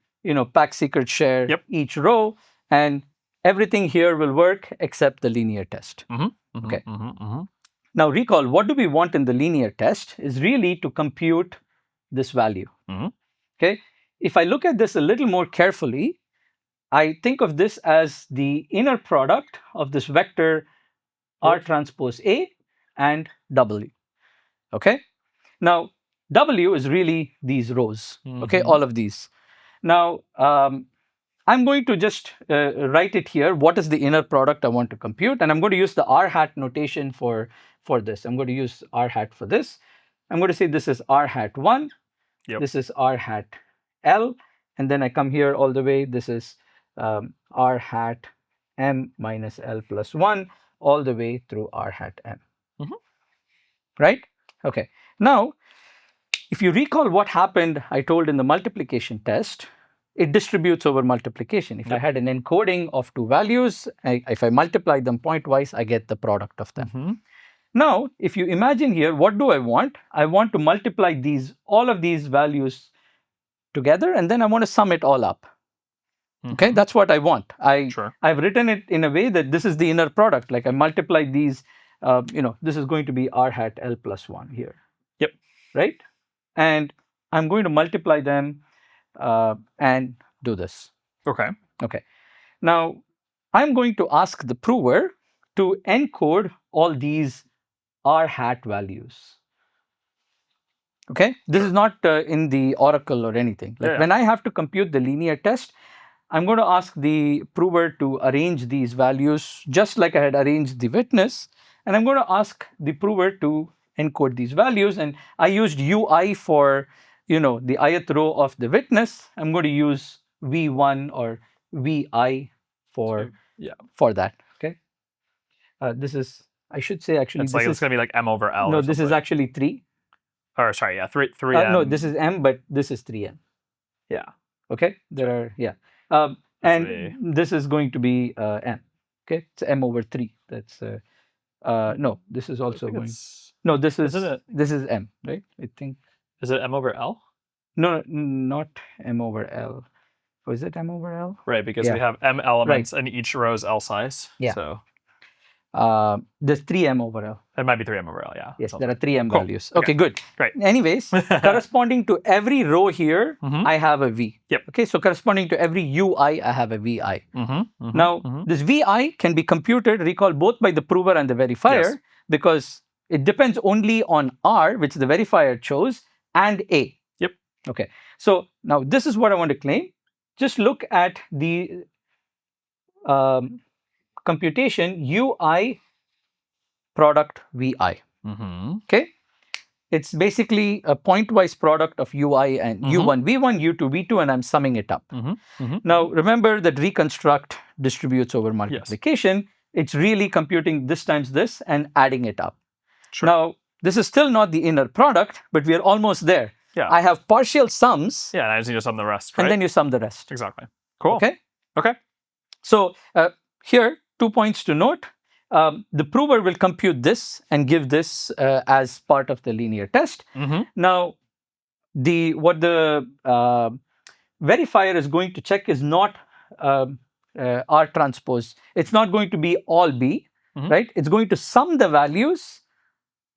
pack secret share each row. And everything here will work except the linear test. Okay. Now recall, what do we want in the linear test is really to compute this value. Okay. If I look at this a little more carefully, I think of this as the inner product of this vector R transpose A and W. Okay. Now, W is really these rows, okay, all of these. Now, I'm going to just write it here. What is the inner product I want to compute? And I'm going to use the R hat notation for this. I'm going to use R hat for this. I'm going to say this is R hat 1. Yep. This is R hat L. And then I come here all the way. This is R hat M minus L plus 1 all the way through R hat M. Right? Okay. Now, if you recall what happened, I told in the multiplication test, it distributes over multiplication. If I had an encoding of two values, if I multiply them pointwise, I get the product of them. Now, if you imagine here, what do I want? I want to multiply all of these values together, and then I want to sum it all up. Okay, that's what I want. I've written it in a way that this is the inner product. Like I multiply these, this is going to be R hat L plus 1 here. Yep. Right? And I'm going to multiply them and do this. Okay. Okay. Now, I'm going to ask the prover to encode all these R hat values. Okay. This is not in the Oracle or anything. Like when I have to compute the linear test, I'm going to ask the prover to arrange these values just like I had arranged the witness. And I'm going to ask the prover to encode these values. And I used UI for, the ith row of the witness. I'm going to use V1 or VI for that. Okay. This is, I should say actually, it's going to be like M over L. No, this is actually 3. Or sorry, yeah, 3M. No, this is M, but this is 3M. Yeah. Okay. There are, and this is going to be M. Okay. It's M over 3. That's, no, this is also going. No, this is M, right? I think. Is it M over L? No, not M over L. Oh, is it M over L? Right, because we have M elements and each row is L size. Yeah. So there's 3M over L. It might be 3M over L, yeah. Yes, there are 3M values. Okay, good. Great. Anyways, corresponding to every row here, I have a V. Yep. Okay, so corresponding to every UI, I have a VI. Now, this VI can be computed, recall, both by the prover and the verifier, because it depends only on R, which the verifier chose, and A. Yep. Okay, so now this is what I want to claim. Just look at the computation UI product VI. Okay, it's basically a pointwise product of UI and U1, V1, U2, V2, and I'm summing it up. Now, remember that reconstruct distributes over multiplication. Yes. It's really computing this times this and adding it up. Sure. Now, this is still not the inner product, but we are almost there. Yeah. I have partial sums. Yeah, and I just need to sum the rest, right? And then you sum the rest. Exactly. Cool. Okay. So here, 2 points to note. The prover will compute this and give this as part of the linear test. Now, what the verifier is going to check is not R transpose. It's not going to be all B, right? It's going to sum the values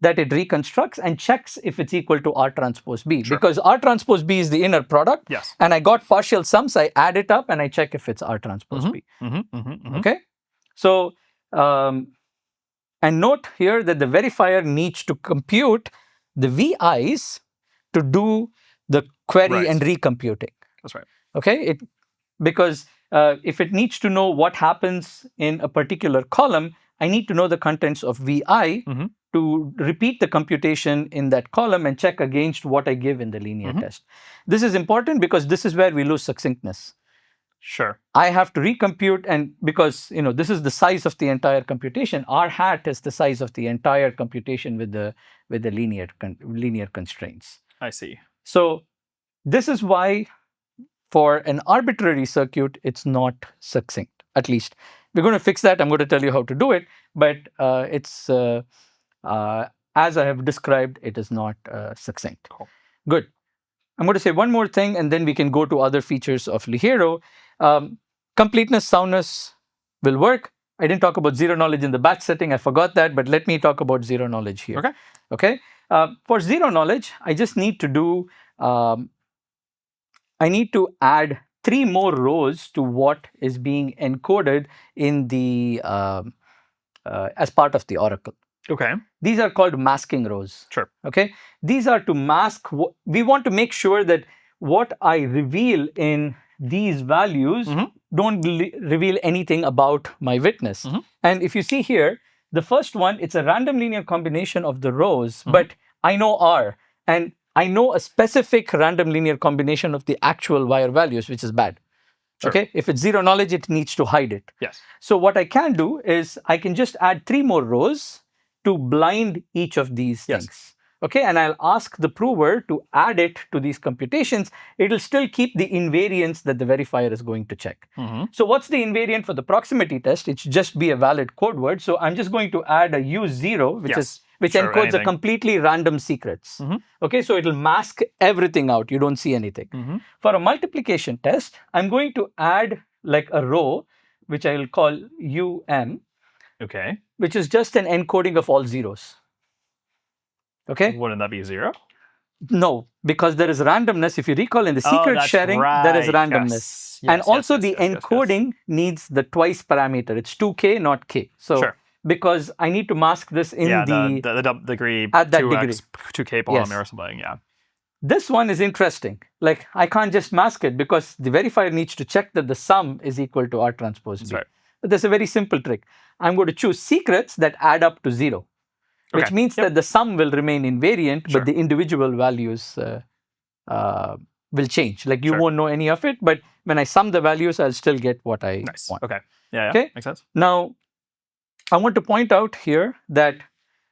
that it reconstructs and checks if it's equal to R transpose B. Sure. Because R transpose B is the inner product. Yes. And I got partial sums. I add it up and I check if it's R transpose B. Okay. So, and note here that the verifier needs to compute the VIs to do the query and recomputing. That's right. Okay. Because if it needs to know what happens in a particular column, I need to know the contents of VI to repeat the computation in that column and check against what I give in the linear test. This is important because this is where we lose succinctness. Sure. I have to recompute, and because this is the size of the entire computation, R hat is the size of the entire computation with the linear constraints. I see. So this is why for an arbitrary circuit, it's not succinct. At least we're going to fix that. I'm going to tell you how to do it, but it's as I have described, it is not succinct. Cool. Good. I'm going to say one more thing, and then we can go to other features of Ligero. Completeness, soundness will work. I didn't talk about zero knowledge in the batch setting. I forgot that, but let me talk about zero knowledge here. Okay. For zero knowledge, I just need to do, I need to add 3 more rows to what is being encoded in the, as part of the oracle. Okay. These are called masking rows. Sure. Okay. These are to mask. We want to make sure that what I reveal in these values don't reveal anything about my witness. And if you see here, the first one, it's a random linear combination of the rows, but I know R, and I know a specific random linear combination of the actual wire values, which is bad. Sure. Okay. If it's zero knowledge, it needs to hide it. Yes. So what I can do is I can just add 3 more rows to blind each of these things. Okay, and I'll ask the prover to add it to these computations. It'll still keep the invariance that the verifier is going to check. So what's the invariant for the proximity test? It should just be a valid code word. So I'm just going to add a U0, which encodes a completely random secrets. Okay, so it'll mask everything out. You don't see anything. For a multiplication test, I'm going to add like a row, which I will call UM. Okay. Which is just an encoding of all zeros. Okay? Wouldn't that be 0? No, because there is randomness. If you recall in the secret sharing, there is randomness. And also the encoding needs the twice parameter. It's 2K, not K. So because I need to mask this in the degree at that 2K polynomial or something, This one is interesting. Like, I can't just mask it because the verifier needs to check that the sum is equal to R transpose B. Right. But there's a very simple trick. I'm going to choose secrets that add up to 0, which means that the sum will remain invariant, but the individual values will change. Like, you won't know any of it, but when I sum the values, I'll still get what I want. Okay. Okay. Makes sense. Now, I want to point out here that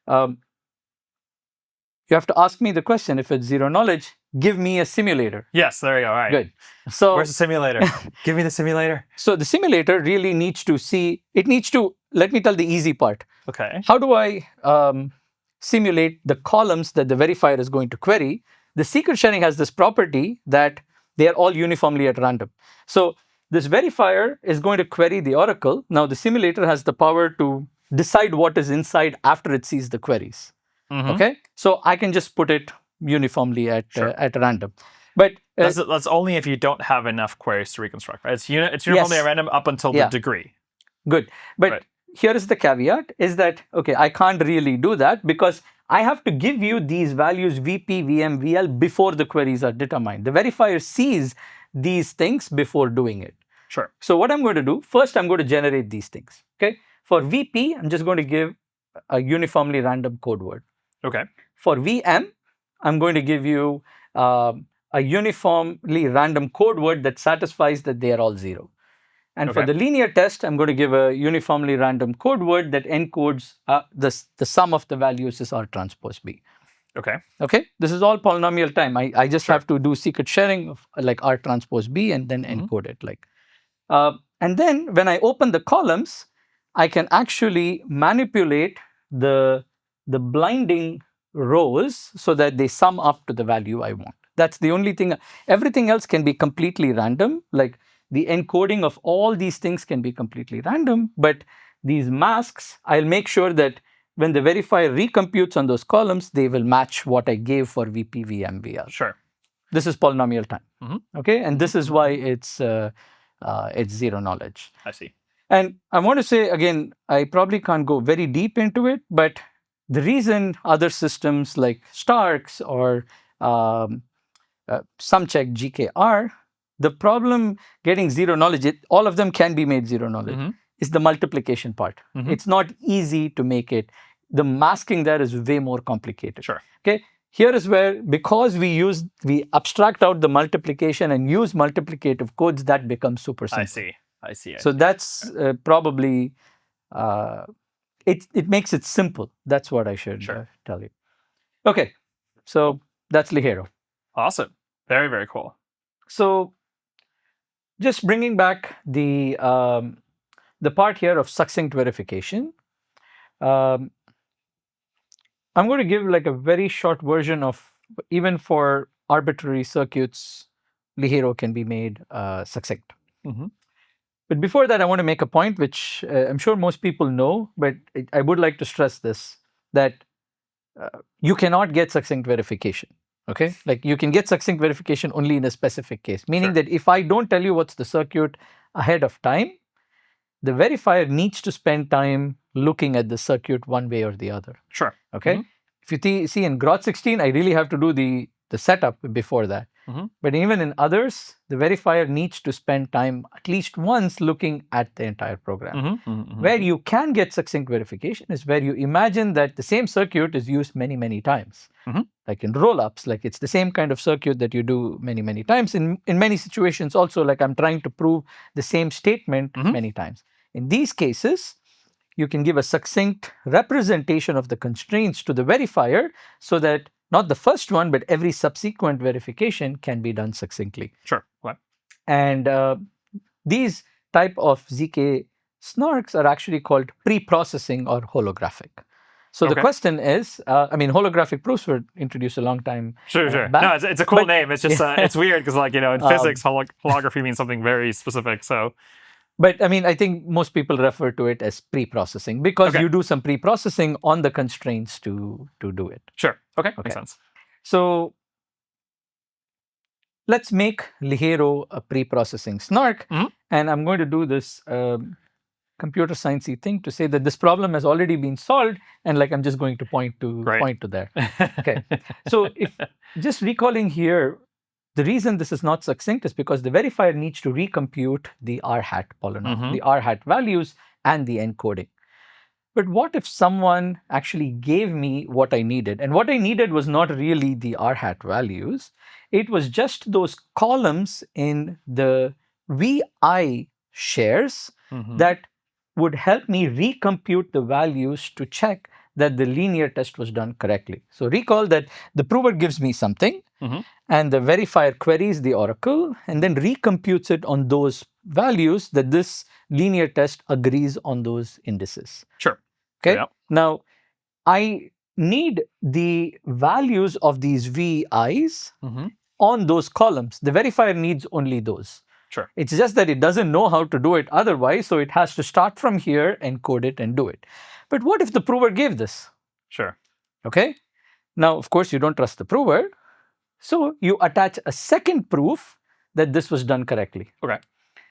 you have to ask me the question, if it's zero knowledge, give me a simulator. Yes, there you go. All right. Good. So where's the simulator? Give me the simulator. So the simulator really needs to see, it needs to, let me tell the easy part. Okay. How do I simulate the columns that the verifier is going to query? The secret sharing has this property that they are all uniformly at random. So this verifier is going to query the oracle. Now the simulator has the power to decide what is inside after it sees the queries. Okay, so I can just put it uniformly at random. But that's only if you don't have enough queries to reconstruct, right? It's uniformly at random up until the degree. Good. But here is the caveat, is that, okay, I can't really do that because I have to give you these values VP, VM, VL before the queries are determined. The verifier sees these things before doing it. Sure. So what I'm going to do, first I'm going to generate these things. Okay. For VP, I'm just going to give a uniformly random code word. Okay. For VM, I'm going to give you a uniformly random code word that satisfies that they are all 0. And for the linear test, I'm going to give a uniformly random code word that encodes the sum of the values is R transpose B. Okay. Okay. This is all polynomial time. I just have to do secret sharing of like R transpose B and then encode it. Like, and then when I open the columns, I can actually manipulate the blinding rows so that they sum up to the value I want. That's the only thing. Everything else can be completely random. Like the encoding of all these things can be completely random, but these masks, I'll make sure that when the verifier recomputes on those columns, they will match what I gave for VP, VM, VL. Sure. This is polynomial time. Okay, and this is why it's zero knowledge. I see. And I want to say again, I probably can't go very deep into it, but the reason other systems like STARKs or SumCheck GKR, the problem getting zero knowledge, all of them can be made zero knowledge, is the multiplication part. It's not easy to make it. The masking there is way more complicated. Sure. Okay. Here is where, because we abstract out the multiplication and use multiplicative codes, that becomes super simple. I see. So that's probably, it makes it simple. That's what I should tell you. Okay, so that's Ligero. Awesome. Very, very cool. So just bringing back the part here of succinct verification. I'm going to give like a very short version of, even for arbitrary circuits, Ligero can be made succinct. But before that, I want to make a point which I'm sure most people know, but I would like to stress this, that you cannot get succinct verification. Okay, like you can get succinct verification only in a specific case, meaning that if I don't tell you what's the circuit ahead of time, the verifier needs to spend time looking at the circuit one way or the other. Sure. Okay. If you see in Groth16, I really have to do the setup before that. But even in others, the verifier needs to spend time at least once looking at the entire program. Where you can get succinct verification is where you imagine that the same circuit is used many, many times. Like in roll-ups, like it's the same kind of circuit that you do many, many times. In many situations also, like I'm trying to prove the same statement many times. In these cases, you can give a succinct representation of the constraints to the verifier so that not the first one, but every subsequent verification can be done succinctly. Sure. What? And these type of ZK SNARKs are actually called pre-processing or holographic. So the question is, holographic proofs were introduced a long time back. No, it's a cool name. It's just, it's weird because in physics, holography means something very specific. So. But I think most people refer to it as pre-processing because you do some pre-processing on the constraints to do it. Sure. Okay. Makes sense. So let's make Ligero a pre-processing SNARK. And I'm going to do this computer sciencey thing to say that this problem has already been solved, and I'm just going to point to there. Okay. So if just recalling here, the reason this is not succinct is because the verifier needs to recompute the R hat polynomial, the R hat values and the encoding. But what if someone actually gave me what I needed? And what I needed was not really the R hat values. It was just those columns in the VI shares that would help me recompute the values to check that the linear test was done correctly. So recall that the prover gives me something and the verifier queries the oracle and then recomputes it on those values that this linear test agrees on those indices. Sure. Okay. Yeah. Now, I need the values of these VIs on those columns. The verifier needs only those. Sure. It's just that it doesn't know how to do it otherwise, so it has to start from here, encode it, and do it. But what if the prover gave this? Sure. Okay. Now, of course, you don't trust the prover, so you attach a second proof that this was done correctly. Okay.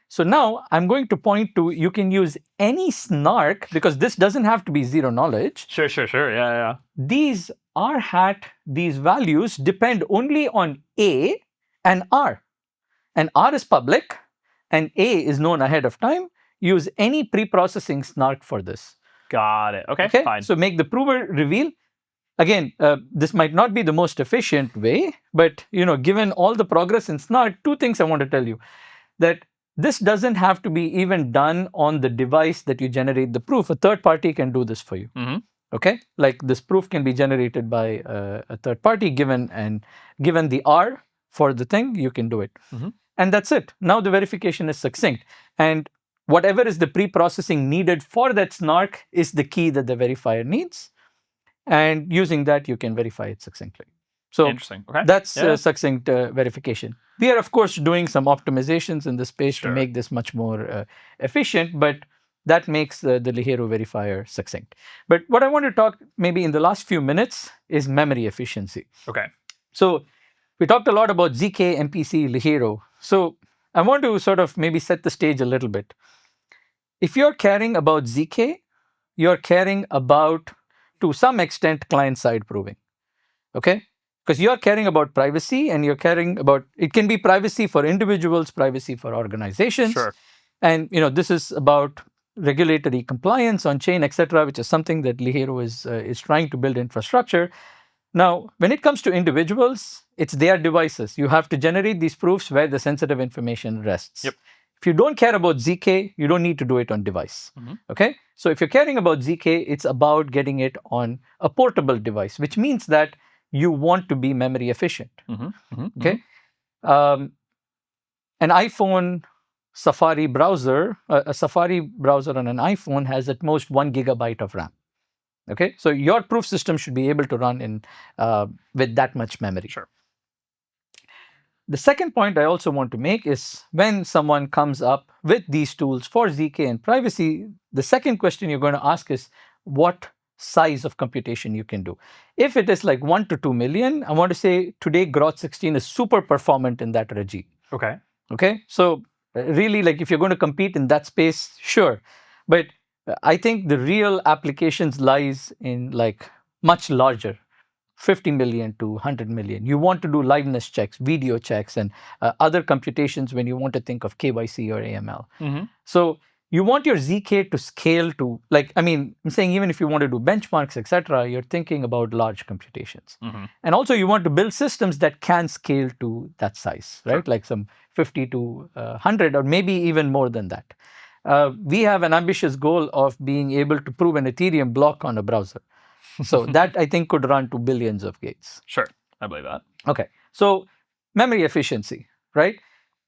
So now I'm going to point to, you can use any SNARK because this doesn't have to be zero knowledge. Sure. Yeah. These R hat, these values depend only on A and R. And R is public and A is known ahead of time. Use any pre-processing SNARK for this. Got it. Okay, fine. So make the prover reveal. Again, this might not be the most efficient way, but given all the progress in SNARK, two things I want to tell you. That this doesn't have to be even done on the device that you generate the proof. A third party can do this for you. Okay, like this proof can be generated by a third party given the R for the thing, you can do it. And that's it. Now the verification is succinct. And whatever is the pre-processing needed for that SNARK is the key that the verifier needs. And using that, you can verify it succinctly. So interesting. Okay. That's succinct verification. We are, of course, doing some optimizations in this space to make this much more efficient, but that makes the Ligero verifier succinct. But what I want to talk maybe in the last few minutes is memory efficiency. Okay. So we talked a lot about ZK, MPC, Ligero. So I want to sort of maybe set the stage a little bit. If you're caring about ZK, you're caring about, to some extent, client-side proving. Okay? Because you're caring about privacy and you're caring about, it can be privacy for individuals, privacy for organizations. Sure. And this is about regulatory compliance on chain, etc., which is something that Ligero is trying to build infrastructure. Now, when it comes to individuals, it's their devices. You have to generate these proofs where the sensitive information rests. Yep. If you don't care about ZK, you don't need to do it on device. Okay? So if you're caring about ZK, it's about getting it on a portable device, which means that you want to be memory efficient. Okay? An iPhone Safari browser, a Safari browser on an iPhone has at most 1 gigabyte of RAM. Okay, so your proof system should be able to run in with that much memory. Sure. The second point I also want to make is when someone comes up with these tools for ZK and privacy, the second question you're going to ask is what size of computation you can do. If it is like 1 to 2 million, I want to say today Groth16 is super performant in that regime. Okay. Okay, so Really, like if you're going to compete in that space, sure. But I think the real applications lies in like much larger, 50 million to 100 million. You want to do liveness checks, video checks, and other computations when you want to think of KYC or AML. So you want your ZK to scale to, like, I mean, I'm saying even if you want to do benchmarks, etc., you're thinking about large computations. And also you want to build systems that can scale to that size, right? Like some 50 to 100 or maybe even more than that. We have an ambitious goal of being able to prove an Ethereum block on a browser. So that I think could run to billions of gates. Sure, I believe that. Okay, so memory efficiency, right?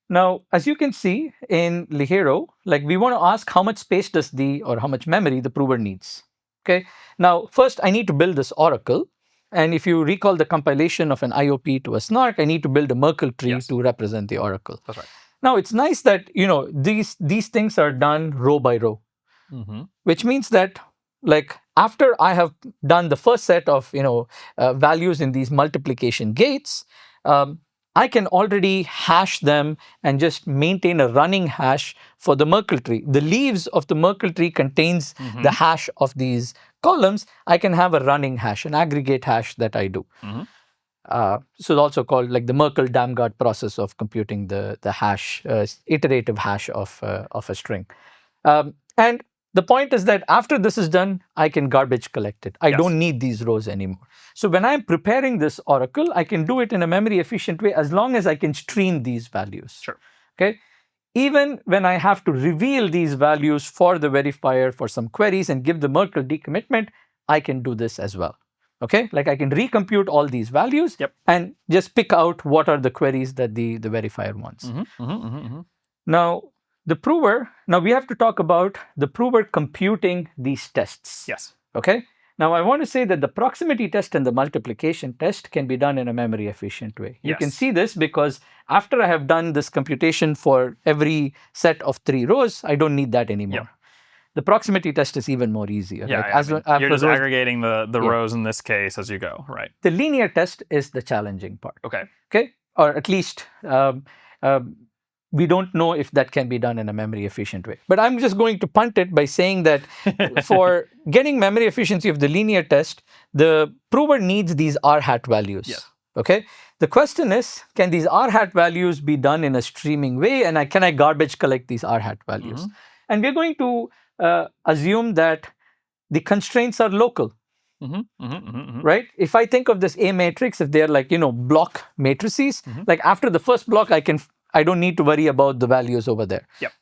Now, as you can see in Ligero, like we want to ask how much space does or how much memory the prover needs. Okay, now first I need to build this oracle. And if you recall the compilation of an IOP to a SNARK, I need to build a Merkle tree to represent the oracle. That's right. Now it's nice that, these things are done row by row, which means that like after I have done the first set of values in these multiplication gates, I can already hash them and just maintain a running hash for the Merkle tree. The leaves of the Merkle tree contains the hash of these columns. I can have a running hash, an aggregate hash that I do. So it's also called like the Merkle-Damgard process of computing the hash, iterative hash of a string. And the point is that after this is done, I can garbage collect it. I don't need these rows anymore. So when I'm preparing this oracle, I can do it in a memory efficient way as long as I can stream these values. Sure. Okay. Even when I have to reveal these values for the verifier for some queries and give the Merkle decommitment, I can do this as well. Okay, like I can recompute all these values and just pick out what are the queries that the verifier wants. Now, the prover, now we have to talk about the prover computing these tests. Yes. Okay, now I want to say that the proximity test and the multiplication test can be done in a memory efficient way. You can see this because after I have done this computation for every set of 3 rows, I don't need that anymore. The proximity test is even more easier. Yeah, right? You're just aggregating the rows in this case as you go, right? The linear test is the challenging part. Okay. Okay, or at least we don't know if that can be done in a memory efficient way. But I'm just going to punt it by saying that for getting memory efficiency of the linear test, the prover needs these R hat values. Yes. Okay. The question is, can these R hat values be done in a streaming way? And can I garbage collect these R hat values? And we're going to assume that the constraints are local. Right? If I think of this A matrix, if they're like, block matrices, like after the first block, I don't need to worry about the values over there. Yep.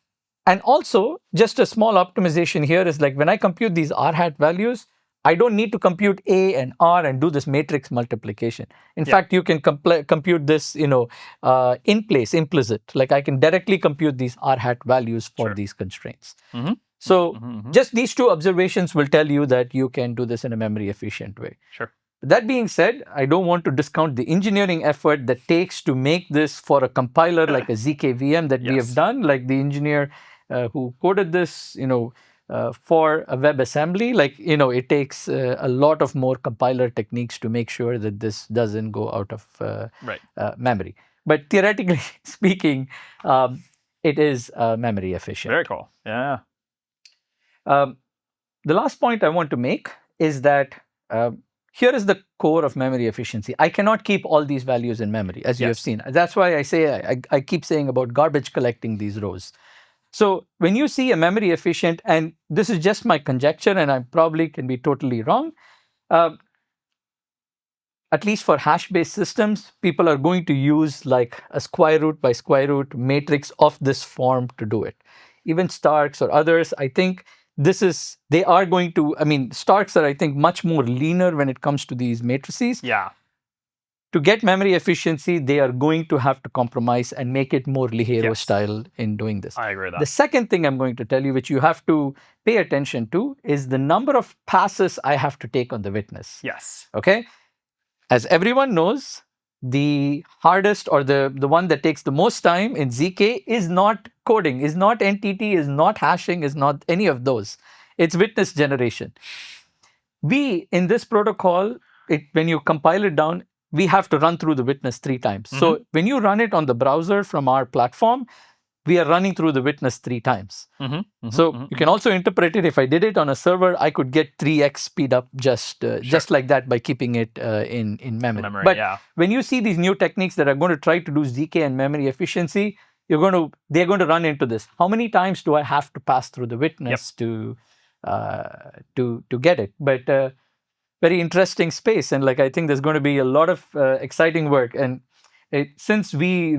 And also, just a small optimization here is like when I compute these R hat values, I don't need to compute A and R and do this matrix multiplication. In fact, you can compute this, in place, implicit. Like I can directly compute these R hat values for these constraints. So just these 2 observations will tell you that you can do this in a memory efficient way. Sure. That being said, I don't want to discount the engineering effort that takes to make this for a compiler like a ZKVM that we have done, like the engineer who coded this, for a WebAssembly. Like, it takes a lot of more compiler techniques to make sure that this doesn't go out of memory. But theoretically speaking, it is memory efficient. Very cool. Yeah. The last point I want to make is that here is the core of memory efficiency. I cannot keep all these values in memory, as you have seen. That's why I say I keep saying about garbage collecting these rows. So when you see a memory efficient, and this is just my conjecture, and I probably can be totally wrong, at least for hash-based systems, people are going to use like a square root by square root matrix of this form to do it. Even Starks or others, I think they are going to, Starks are, I think, much more leaner when it comes to these matrices. Yeah. To get memory efficiency, they are going to have to compromise and make it more Ligero style in doing this. I agree with that. The second thing I'm going to tell you, which you have to pay attention to, is the number of passes I have to take on the witness. Yes. Okay? As everyone knows, the hardest or the one that takes the most time in ZK is not coding, is not NTT, is not hashing, is not any of those. It's witness generation. We, in this protocol, when you compile it down, we have to run through the witness 3 times. So when you run it on the browser from our platform, we are running through the witness 3 times. So you can also interpret it. If I did it on a server, I could get 3x speed up just like that by keeping it in memory. But when you see these new techniques that are going to try to do ZK and memory efficiency, they're going to run into this. How many times do I have to pass through the witness to get it? But very interesting space, and I think there's going to be a lot of exciting work. And since we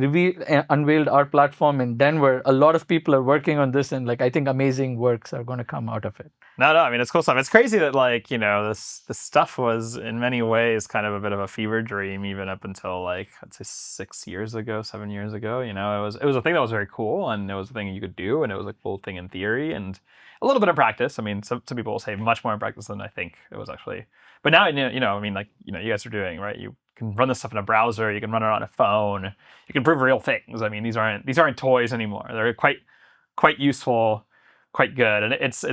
unveiled our platform in Denver, a lot of people are working on this, and I think amazing works are going to come out of it. No, I mean, it's cool stuff. It's crazy that this stuff was in many ways kind of a bit of a fever dream even up until I'd say 7 years ago. It was a thing that was very cool, and it was a thing you could do, and it was a cool thing in theory and a little bit of practice. I mean, some people will say much more in practice than I think it was actually. But now, you guys are doing, right? You can run this stuff in a browser. You can run it on a phone. You can prove real things. I mean, these aren't toys anymore. They're quite useful, quite good. And it's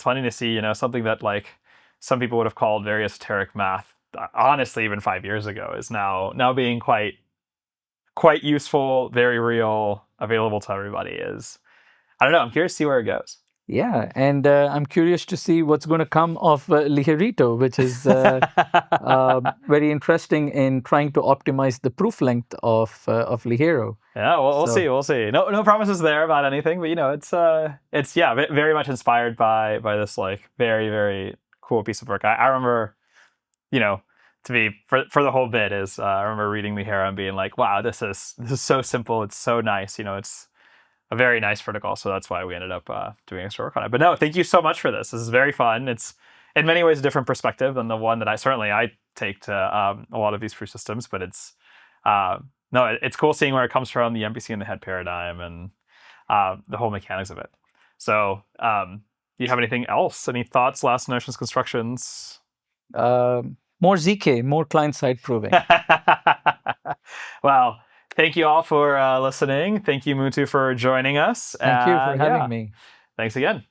funny to see, something that some people would have called very esoteric math, honestly, even 5 years ago, is now being quite useful, very real, available to everybody. I don't know. I'm curious to see where it goes. Yeah, and I'm curious to see what's going to come of Ligero, which is very interesting in trying to optimize the proof length of Ligero. Yeah, we'll see. No promises there about anything, but it's very much inspired by this very, very cool piece of work. I remember, for the whole bit I remember reading Ligero and being like, wow, this is so simple. It's so nice. It's a very nice protocol, so that's why we ended up doing extra work on it. But no, thank you so much for this. This is very fun. It's in many ways a different perspective than the one that I take to a lot of these proof systems. But it's cool seeing where it comes from, the MPC-in-the-head paradigm, and the whole mechanics of it. So, do you have anything else? Any thoughts, last notions, constructions? More ZK, more client-side proving. Well, thank you all for listening. Thank you, Muthu, for joining us. Thank you for having me. Thanks again.